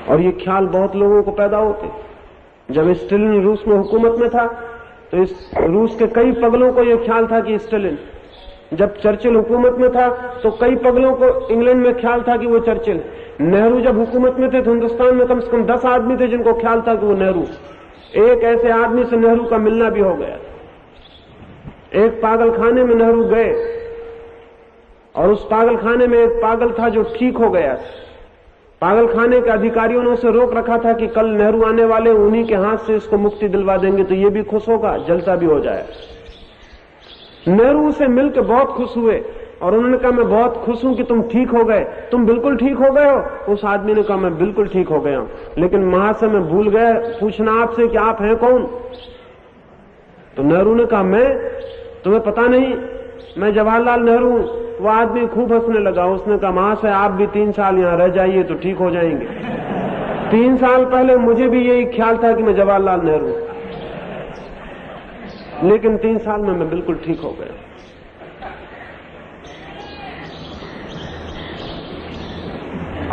और ये ख्याल बहुत लोगों को पैदा होते। जब स्टालिन रूस में हुकूमत में था तो इस रूस के कई पगलों को यह ख्याल था कि स्टालिन। जब चर्चिल हुकूमत में था तो कई पगलों को इंग्लैंड में ख्याल था कि वो चर्चिल। नेहरू जब हुकूमत में थे तो हिंदुस्तान में कम से कम 10 आदमी थे जिनको ख्याल था कि वो नेहरू। एक ऐसे आदमी से नेहरू का मिलना भी हो गया। एक पागल खाने में नेहरू गए और उस पागल खाने में एक पागल था जो ठीक हो गया। पागल खाने के अधिकारियों ने उसे रोक रखा था कि कल नेहरू आने वाले, उन्हीं के हाथ से इसको मुक्ति दिलवा देंगे तो ये भी खुश होगा, जलसा भी हो जाए। नेहरू से मिलकर बहुत खुश हुए और उन्होंने कहा मैं बहुत खुश हूं कि तुम ठीक हो गए। तुम बिल्कुल ठीक हो गए हो? उस आदमी ने कहा मैं बिल्कुल ठीक हो गया हूं, लेकिन महाशय मैं भूल गया पूछना आपसे कि आप हैं कौन? तो नेहरू ने कहा मैं, तुम्हें पता नहीं मैं जवाहरलाल नेहरू हूं। वो आदमी खूब हंसने लगा। उसने कहा महाशय आप भी 3 साल यहां रह जाइए तो ठीक हो जाएंगे। 3 साल पहले मुझे भी यही ख्याल था कि मैं जवाहरलाल नेहरू, लेकिन 3 साल में मैं बिल्कुल ठीक हो गया।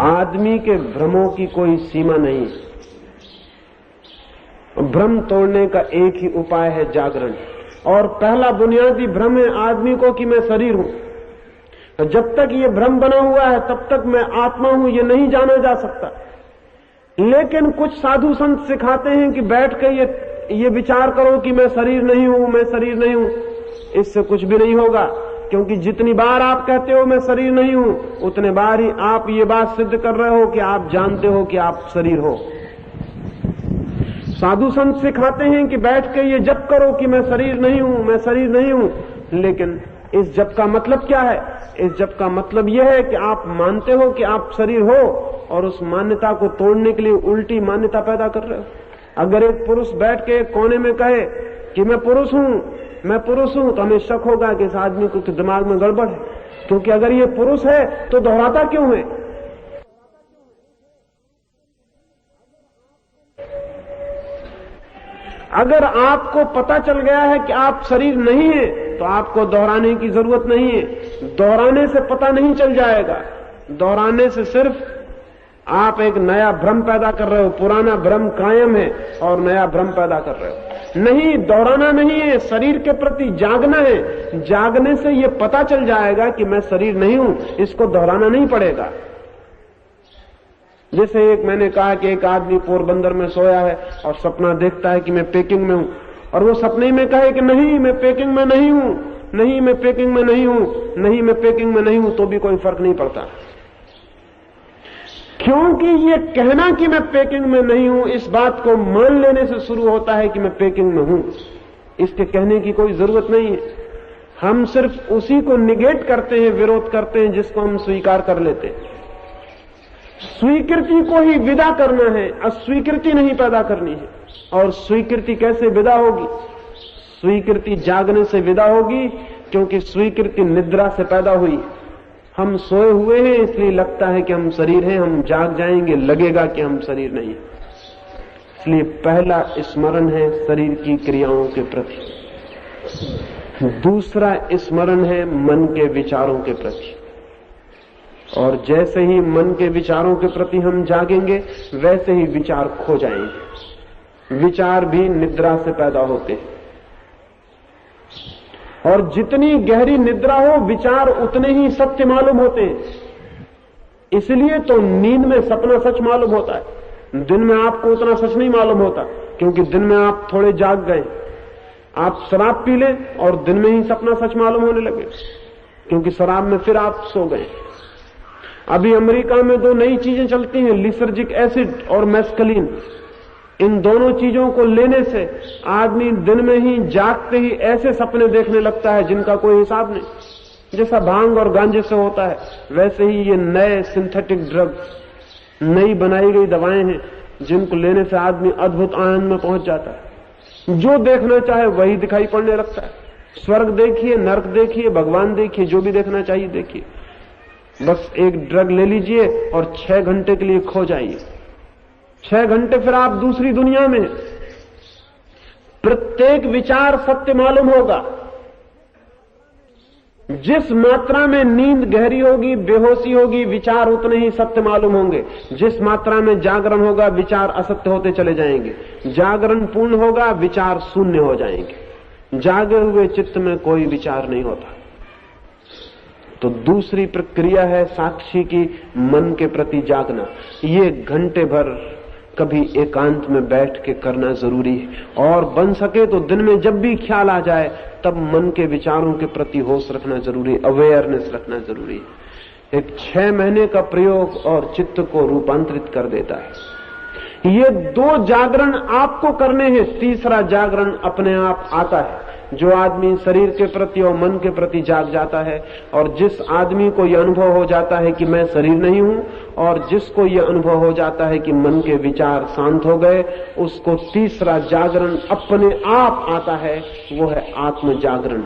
आदमी के भ्रमों की कोई सीमा नहीं। भ्रम तोड़ने का एक ही उपाय है जागरण, और पहला बुनियादी भ्रम है आदमी को कि मैं शरीर हूं। तो जब तक ये भ्रम बना हुआ है तब तक मैं आत्मा हूं ये नहीं जाना जा सकता। लेकिन कुछ साधु संत सिखाते हैं कि बैठ कर ये विचार करो कि मैं शरीर नहीं हूं, मैं शरीर नहीं हूं। इससे कुछ भी नहीं होगा। क्योंकि जितनी बार आप कहते हो मैं शरीर नहीं हूं, उतने बार ही आप ये बात सिद्ध कर रहे हो कि आप जानते हो कि आप शरीर हो। साधु संत सिखाते हैं कि बैठ के ये जप करो कि मैं शरीर नहीं हूं, मैं शरीर नहीं हूं, लेकिन इस जप का मतलब क्या है? इस जप का मतलब यह है कि आप मानते हो कि आप शरीर हो और उस मान्यता को तोड़ने के लिए उल्टी मान्यता पैदा कर रहे हो। अगर एक पुरुष बैठ के एक कोने में कहे कि मैं पुरुष हूं, तो हमें शक होगा कि इस आदमी को दिमाग में गड़बड़ है, क्योंकि अगर ये पुरुष है तो दोहराता क्यों है? अगर आपको पता चल गया है कि आप शरीर नहीं है तो आपको दोहराने की जरूरत नहीं है। दोहराने से पता नहीं चल जाएगा, दोहराने से सिर्फ आप एक नया भ्रम पैदा कर रहे हो। पुराना भ्रम कायम है और नया भ्रम पैदा कर रहे हो। नहीं, दोहराना नहीं है, शरीर के प्रति जागना है। जागने से यह पता चल जाएगा कि मैं शरीर नहीं हूं, इसको दोहराना नहीं पड़ेगा। जैसे एक मैंने कहा कि एक आदमी पोरबंदर में सोया है और सपना देखता है कि मैं पेकिंग में हूं, और वो सपने में कहे कि नहीं मैं पेकिंग में नहीं हूं, नहीं मैं पेकिंग में नहीं हूं, नहीं मैं पेकिंग में नहीं हूं, तो भी कोई फर्क नहीं पड़ता, क्योंकि ये कहना कि मैं पेकिंग में नहीं हूं इस बात को मान लेने से शुरू होता है कि मैं पेकिंग में हूं। इसके कहने की कोई जरूरत नहीं है। हम सिर्फ उसी को निगेट करते हैं, विरोध करते हैं जिसको हम स्वीकार कर लेते हैं। स्वीकृति को ही विदा करना है, अस्वीकृति नहीं पैदा करनी है। और स्वीकृति कैसे विदा होगी? स्वीकृति जागने से विदा होगी, क्योंकि स्वीकृति निद्रा से पैदा हुई। हम सोए हुए हैं इसलिए लगता है कि हम शरीर हैं, हम जाग जाएंगे लगेगा कि हम शरीर नहीं है। इसलिए पहला स्मरण है शरीर की क्रियाओं के प्रति, दूसरा स्मरण है मन के विचारों के प्रति। और जैसे ही मन के विचारों के प्रति हम जागेंगे वैसे ही विचार खो जाएंगे। विचार भी निद्रा से पैदा होते हैं, और जितनी गहरी निद्रा हो विचार उतने ही सत्य मालूम होते हैं। इसलिए तो नींद में सपना सच मालूम होता है, दिन में आपको उतना सच नहीं मालूम होता, क्योंकि दिन में आप थोड़े जाग गए। आप शराब पी लें और दिन में ही सपना सच मालूम होने लगे, क्योंकि शराब में फिर आप सो गए। अभी अमेरिका में दो नई चीजें चलती हैं, लिसर्जिक एसिड और मैस्कलीन। इन दोनों चीजों को लेने से आदमी दिन में ही जागते ही ऐसे सपने देखने लगता है जिनका कोई हिसाब नहीं। जैसा भांग और गांजे से होता है, वैसे ही ये नए सिंथेटिक ड्रग्स, नई बनाई गई दवाएं हैं जिनको लेने से आदमी अद्भुत आनंद में पहुंच जाता है। जो देखना चाहे वही दिखाई पड़ने लगता है। स्वर्ग देखिए, नरक देखिए, भगवान देखिए, जो भी देखना चाहिए देखिए। बस एक ड्रग ले लीजिए और 6 घंटे के लिए खो जाइए। 6 घंटे फिर आप दूसरी दुनिया में। प्रत्येक विचार सत्य मालूम होगा। जिस मात्रा में नींद गहरी होगी, बेहोशी होगी, विचार उतने ही सत्य मालूम होंगे। जिस मात्रा में जागरण होगा, विचार असत्य होते चले जाएंगे। जागरण पूर्ण होगा, विचार शून्य हो जाएंगे। जागे हुए चित्त में कोई विचार नहीं होता। तो दूसरी प्रक्रिया है साक्षी की मन के प्रति जागना। ये घंटे भर कभी एकांत में बैठ के करना जरूरी है, और बन सके तो दिन में जब भी ख्याल आ जाए तब मन के विचारों के प्रति होश रखना जरूरी है, अवेयरनेस रखना जरूरी है। एक 6 महीने का प्रयोग और चित्त को रूपांतरित कर देता है। ये 2 जागरण आपको करने हैं, तीसरा जागरण अपने आप आता है। जो आदमी शरीर के प्रति और मन के प्रति जाग जाता है, और जिस आदमी को यह अनुभव हो जाता है कि मैं शरीर नहीं हूं, और जिसको यह अनुभव हो जाता है कि मन के विचार शांत हो गए, उसको तीसरा जागरण अपने आप आता है, वो है आत्म जागरण।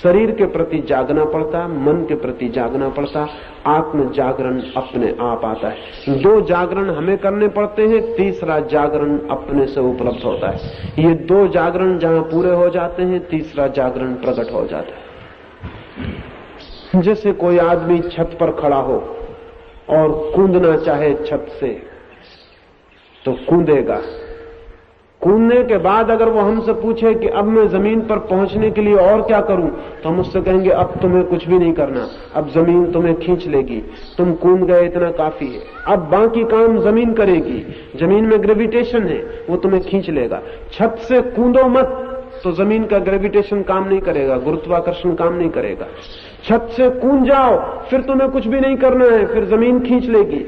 शरीर के प्रति जागना पड़ता, मन के प्रति जागना पड़ता, आत्म जागरण अपने आप आता है। 2 जागरण हमें करने पड़ते हैं, तीसरा जागरण अपने से उपलब्ध होता है। ये 2 जागरण जहां पूरे हो जाते हैं, तीसरा जागरण प्रकट हो जाता है। जैसे कोई आदमी छत पर खड़ा हो और कूदना चाहे छत से, तो कूदेगा। कूदने के बाद अगर वो हमसे पूछे कि अब मैं जमीन पर पहुंचने के लिए और क्या करूं, तो हम उससे कहेंगे अब तुम्हें कुछ भी नहीं करना, अब जमीन तुम्हें खींच लेगी, तुम कूद गए इतना काफी है, अब बाकी काम जमीन करेगी। जमीन में ग्रेविटेशन है, वो तुम्हें खींच लेगा। छत से कूदो मत, तो जमीन का ग्रेविटेशन काम नहीं करेगा, गुरुत्वाकर्षण काम नहीं करेगा। छत से कूद जाओ, फिर तुम्हें कुछ भी नहीं करना है, फिर जमीन खींच लेगी।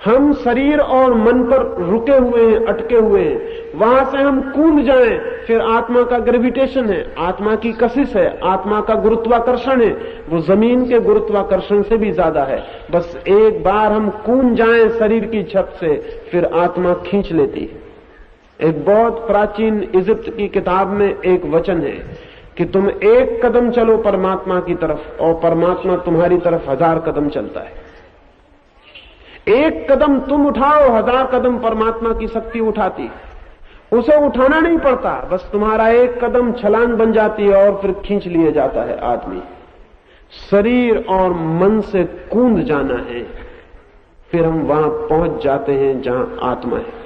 हम शरीर और मन पर रुके हुए हैं, अटके हुए हैं। वहां से हम कूद जाएं, फिर आत्मा का ग्रेविटेशन है, आत्मा की कशिश है, आत्मा का गुरुत्वाकर्षण है, वो जमीन के गुरुत्वाकर्षण से भी ज्यादा है। बस एक बार हम कूद जाएं शरीर की छत से, फिर आत्मा खींच लेती है। एक बहुत प्राचीन इजिप्ट की किताब में एक वचन है कि तुम एक कदम चलो परमात्मा की तरफ और परमात्मा तुम्हारी तरफ 1000 कदम चलता है। एक कदम तुम उठाओ, 1000 कदम परमात्मा की शक्ति उठाती। उसे उठाना नहीं पड़ता, बस तुम्हारा एक कदम छलांग बन जाती है और फिर खींच लिए जाता है आदमी। शरीर और मन से कूद जाना है, फिर हम वहां पहुंच जाते हैं जहां आत्मा है।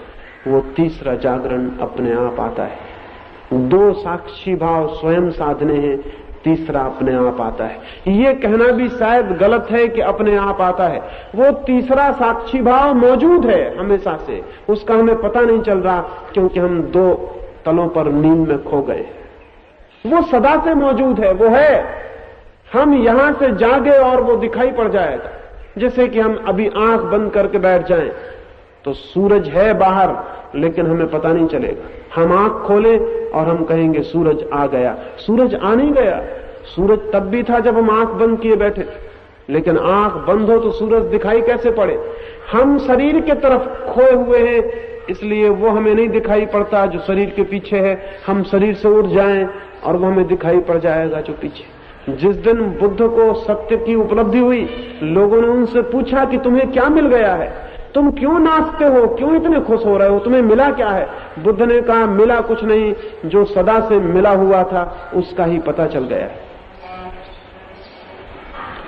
वो तीसरा जागरण अपने आप आता है। 2 साक्षी भाव स्वयं साधने हैं, तीसरा अपने आप आता है। ये कहना भी शायद गलत है कि अपने आप आता है। वो तीसरा साक्षी भाव मौजूद है हमेशा से, उसका हमें पता नहीं चल रहा क्योंकि हम 2 तलों पर नींद में खो गए। वो सदा से मौजूद है, वो है। हम यहां से जागे और वो दिखाई पड़ जाएगा। जैसे कि हम अभी आंख बंद करके बैठ जाएं तो सूरज है बाहर, लेकिन हमें पता नहीं चलेगा। हम आंख खोलें और हम कहेंगे सूरज आ गया। सूरज आ नहीं गया। सूरज तब भी था जब हम आंख बंद किए बैठे, लेकिन आंख बंद हो तो सूरज दिखाई कैसे पड़े? हम शरीर के तरफ खोए हुए हैं, इसलिए वो हमें नहीं दिखाई पड़ता जो शरीर के पीछे है। हम शरीर से उठ जाएं और वो हमें दिखाई पड़ जाएगा जो पीछे। जिस दिन बुद्ध को सत्य की उपलब्धि हुई, लोगों ने उनसे पूछा कि तुम्हें क्या मिल गया है, तुम क्यों नाचते हो, क्यों इतने खुश हो रहे हो, तुम्हें मिला क्या है? बुद्ध ने कहा मिला कुछ नहीं, जो सदा से मिला हुआ था उसका ही पता चल गया है।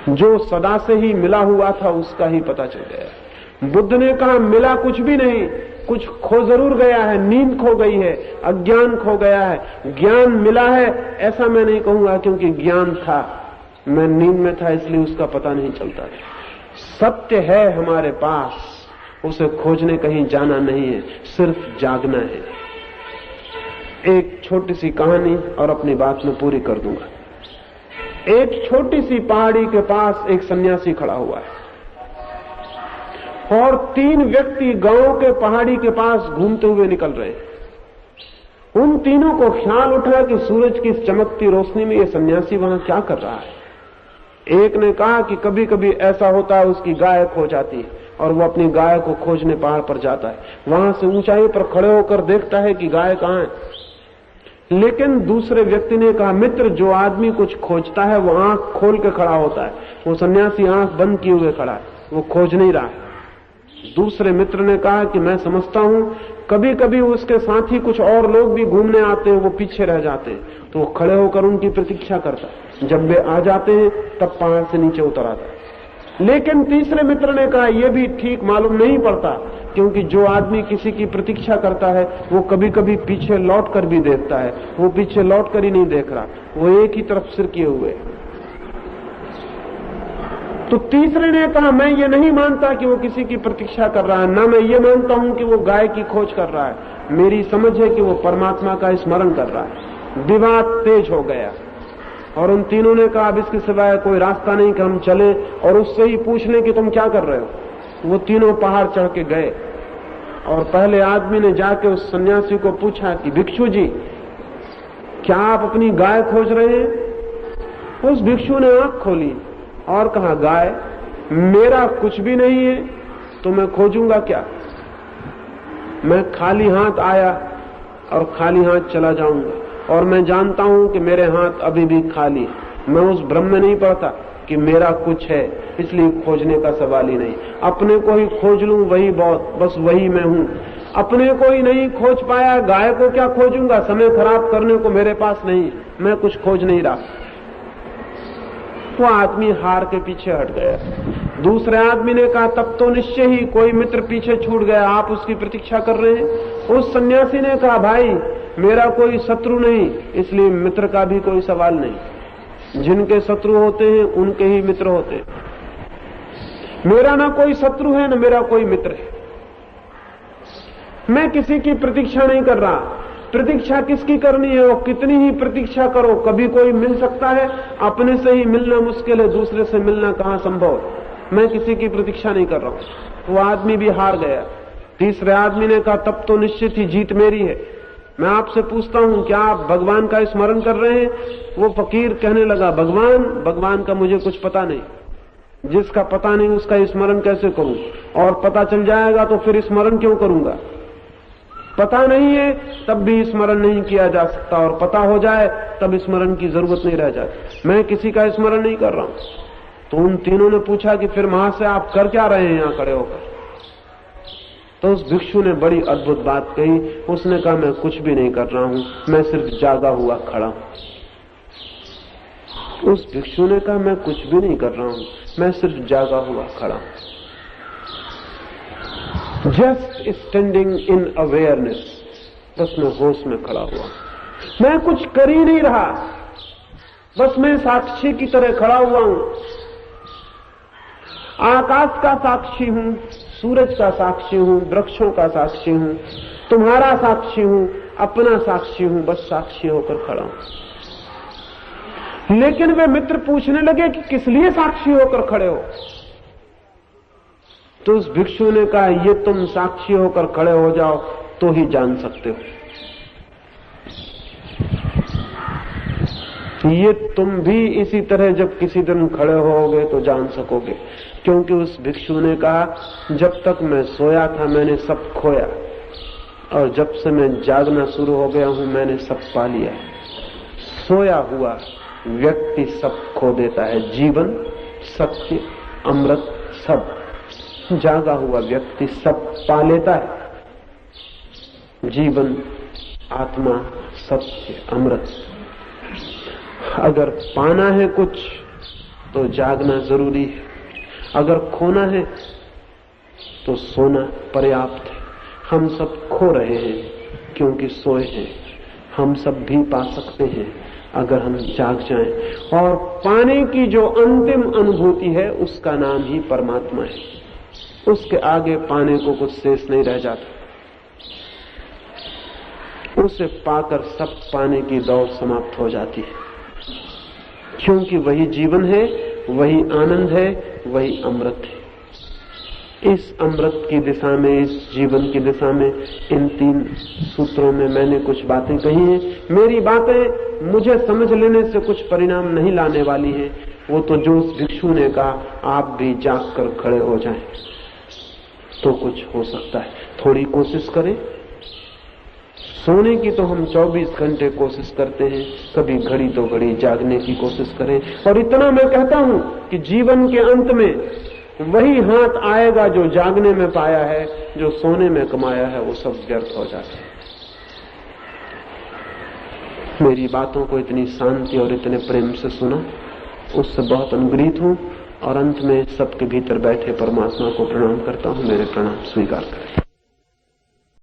जो सदा से ही मिला हुआ था उसका ही पता चल गया। बुद्ध ने कहा मिला कुछ भी नहीं, कुछ खो जरूर गया है, नींद खो गई है, अज्ञान खो गया है। ज्ञान मिला है ऐसा मैं नहीं कहूंगा, क्योंकि ज्ञान था, मैं नींद में था इसलिए उसका पता नहीं चलता। सत्य है हमारे पास, उसे खोजने कहीं जाना नहीं है, सिर्फ जागना है। एक छोटी सी कहानी और अपनी बात में पूरी कर दूंगा। एक छोटी सी पहाड़ी के पास एक सन्यासी खड़ा हुआ है और 3 व्यक्ति गांव के पहाड़ी के पास घूमते हुए निकल रहे हैं। उन तीनों को ख्याल उठा कि सूरज की चमकती रोशनी में ये सन्यासी वहां क्या कर रहा है। एक ने कहा कि कभी कभी ऐसा होता है उसकी गाय खो जाती है और वो अपनी गाय को खोजने पहाड़ पर जाता है। वहां से ऊंचाई पर खड़े होकर देखता है कि गाय कहां है। लेकिन दूसरे व्यक्ति ने कहा मित्र, जो आदमी कुछ खोजता है वो आंख खोल के खड़ा होता है, वो सन्यासी आंख बंद किए हुए खड़ा है, वो खोज नहीं रहा है। दूसरे मित्र ने कहा कि मैं समझता हूं कभी कभी उसके साथ ही कुछ और लोग भी घूमने आते हैं, वो पीछे रह जाते हैं, तो वो खड़े होकर उनकी प्रतीक्षा करता है। जब वे आ जाते हैं तब पहाड़ से नीचे उतर आता है। लेकिन तीसरे मित्र ने कहा यह भी ठीक मालूम नहीं पड़ता, क्योंकि जो आदमी किसी की प्रतीक्षा करता है वो कभी कभी पीछे लौट कर भी देखता है, वो पीछे लौट कर ही नहीं देख रहा, वो एक ही तरफ सिर किए हुए। तो तीसरे ने कहा मैं ये नहीं मानता कि वो किसी की प्रतीक्षा कर रहा है, ना मैं ये मानता हूं कि वो गाय की खोज कर रहा है, मेरी समझ है कि वो परमात्मा का स्मरण कर रहा है। विवाद तेज हो गया और उन तीनों ने कहा अब इसके सिवाय कोई रास्ता नहीं कि हम चले और उससे ही पूछ लें कि तुम क्या कर रहे हो। वो तीनों पहाड़ चढ़ के गए और पहले आदमी ने जाके उस सन्यासी को पूछा कि भिक्षु जी, क्या आप अपनी गाय खोज रहे हैं? उस भिक्षु ने आंख खोली और कहा गाय, मेरा कुछ भी नहीं है तो मैं खोजूंगा क्या? मैं खाली हाथ आया और खाली हाथ चला जाऊंगा, और मैं जानता हूं कि मेरे हाथ अभी भी खाली। मैं उस भ्रम में नहीं पड़ता कि मेरा कुछ है, इसलिए खोजने का सवाल ही नहीं। अपने को ही खोज लूं वही बहुत, बस वही मैं हूं। अपने को ही नहीं खोज पाया, गाय को क्या खोजूंगा? समय खराब करने को मेरे पास नहीं, मैं कुछ खोज नहीं रहा। वो आदमी हार के पीछे हट गया। दूसरे आदमी ने कहा तब तो निश्चय ही कोई मित्र पीछे छूट गया, आप उसकी प्रतीक्षा कर रहे हैं। उस सन्यासी ने कहा भाई, मेरा कोई शत्रु नहीं, इसलिए मित्र का भी कोई सवाल नहीं। जिनके शत्रु होते हैं उनके ही मित्र होते हैं। मेरा ना कोई शत्रु है ना मेरा कोई मित्र है। मैं किसी की प्रतीक्षा नहीं कर रहा, प्रतीक्षा किसकी करनी है? वो कितनी ही प्रतीक्षा करो, कभी कोई मिल सकता है? अपने से ही मिलना मुश्किल है, दूसरे से मिलना कहां संभव है। मैं किसी की प्रतीक्षा नहीं कर रहा हूं। वो आदमी भी हार गया। तीसरे आदमी ने कहा तब तो निश्चित ही जीत मेरी है। मैं आपसे पूछता हूं क्या आप भगवान का स्मरण कर रहे हैं? वो फकीर कहने लगा भगवान का मुझे कुछ पता नहीं। जिसका पता नहीं उसका स्मरण कैसे करूं? और पता चल जाएगा तो फिर स्मरण क्यों करूंगा? पता नहीं है तब भी स्मरण नहीं किया जा सकता, और पता हो जाए तब स्मरण की जरूरत नहीं रह जाती। मैं किसी का स्मरण नहीं कर रहा हूं। तो उन तीनों ने पूछा कि फिर वहां से आप कर क्या रहे हैं यहां खड़े होकर? तो उस भिक्षु ने बड़ी अद्भुत बात कही। उसने कहा मैं कुछ भी नहीं कर रहा हूं, मैं सिर्फ जागा हुआ खड़ा हूं। उस भिक्षु ने कहा मैं कुछ भी नहीं कर रहा हूं, मैं सिर्फ जागा हुआ खड़ा हूं। जस्ट स्टैंडिंग इन अवेयरनेस, बस मैं होश में खड़ा हुआ। मैं कुछ कर ही नहीं रहा, बस मैं साक्षी की तरह खड़ा हुआ हूं। आकाश का साक्षी हूं, सूरज का साक्षी हूं, वृक्षों का साक्षी हूं, तुम्हारा साक्षी हूं, अपना साक्षी हूं, बस साक्षी होकर खड़ा हूं। लेकिन वे मित्र पूछने लगे कि किस लिए साक्षी होकर खड़े हो? तो उस भिक्षु ने कहा ये तुम साक्षी होकर खड़े हो जाओ तो ही जान सकते हो। ये तुम भी इसी तरह जब किसी दिन खड़े होगे तो जान सकोगे। क्योंकि उस भिक्षु ने कहा जब तक मैं सोया था मैंने सब खोया, और जब से मैं जागना शुरू हो गया हूं मैंने सब पा लिया। सोया हुआ व्यक्ति सब खो देता है, जीवन, सत्य, अमृत सब। जागा हुआ व्यक्ति सब पा लेता है, जीवन, आत्मा, सत्य, अमृत। अगर पाना है कुछ तो जागना जरूरी है, अगर खोना है तो सोना पर्याप्त है। हम सब खो रहे हैं क्योंकि सोए हैं। हम सब भी पा सकते हैं अगर हम जाग जाएं। और पाने की जो अंतिम अनुभूति है उसका नाम ही परमात्मा है। उसके आगे पाने को कुछ शेष नहीं रह जाता। उसे पाकर सब पाने की दौड़ समाप्त हो जाती है, क्योंकि वही जीवन है, वही आनंद है, वही अमृत है। इस अमृत की दिशा में, इस जीवन की दिशा में, इन 3 सूत्रों में मैंने कुछ बातें कही हैं। मेरी बातें मुझे समझ लेने से कुछ परिणाम नहीं लाने वाली हैं। वो तो जो उस भिक्षु ने कहा आप भी जाग कर खड़े हो जाएं तो कुछ हो सकता है। थोड़ी कोशिश करें। सोने की तो हम 24 घंटे कोशिश करते हैं, कभी घड़ी तो घड़ी जागने की कोशिश करें। और इतना मैं कहता हूं कि जीवन के अंत में वही हाथ आएगा जो जागने में पाया है, जो सोने में कमाया है वो सब व्यर्थ हो जाता है। मेरी बातों को इतनी शांति और इतने प्रेम से सुना, उससे बहुत अनुग्रहित हूं। और अंत में सबके भीतर बैठे परमात्मा को प्रणाम करता हूं। मेरे प्रणाम स्वीकार करें।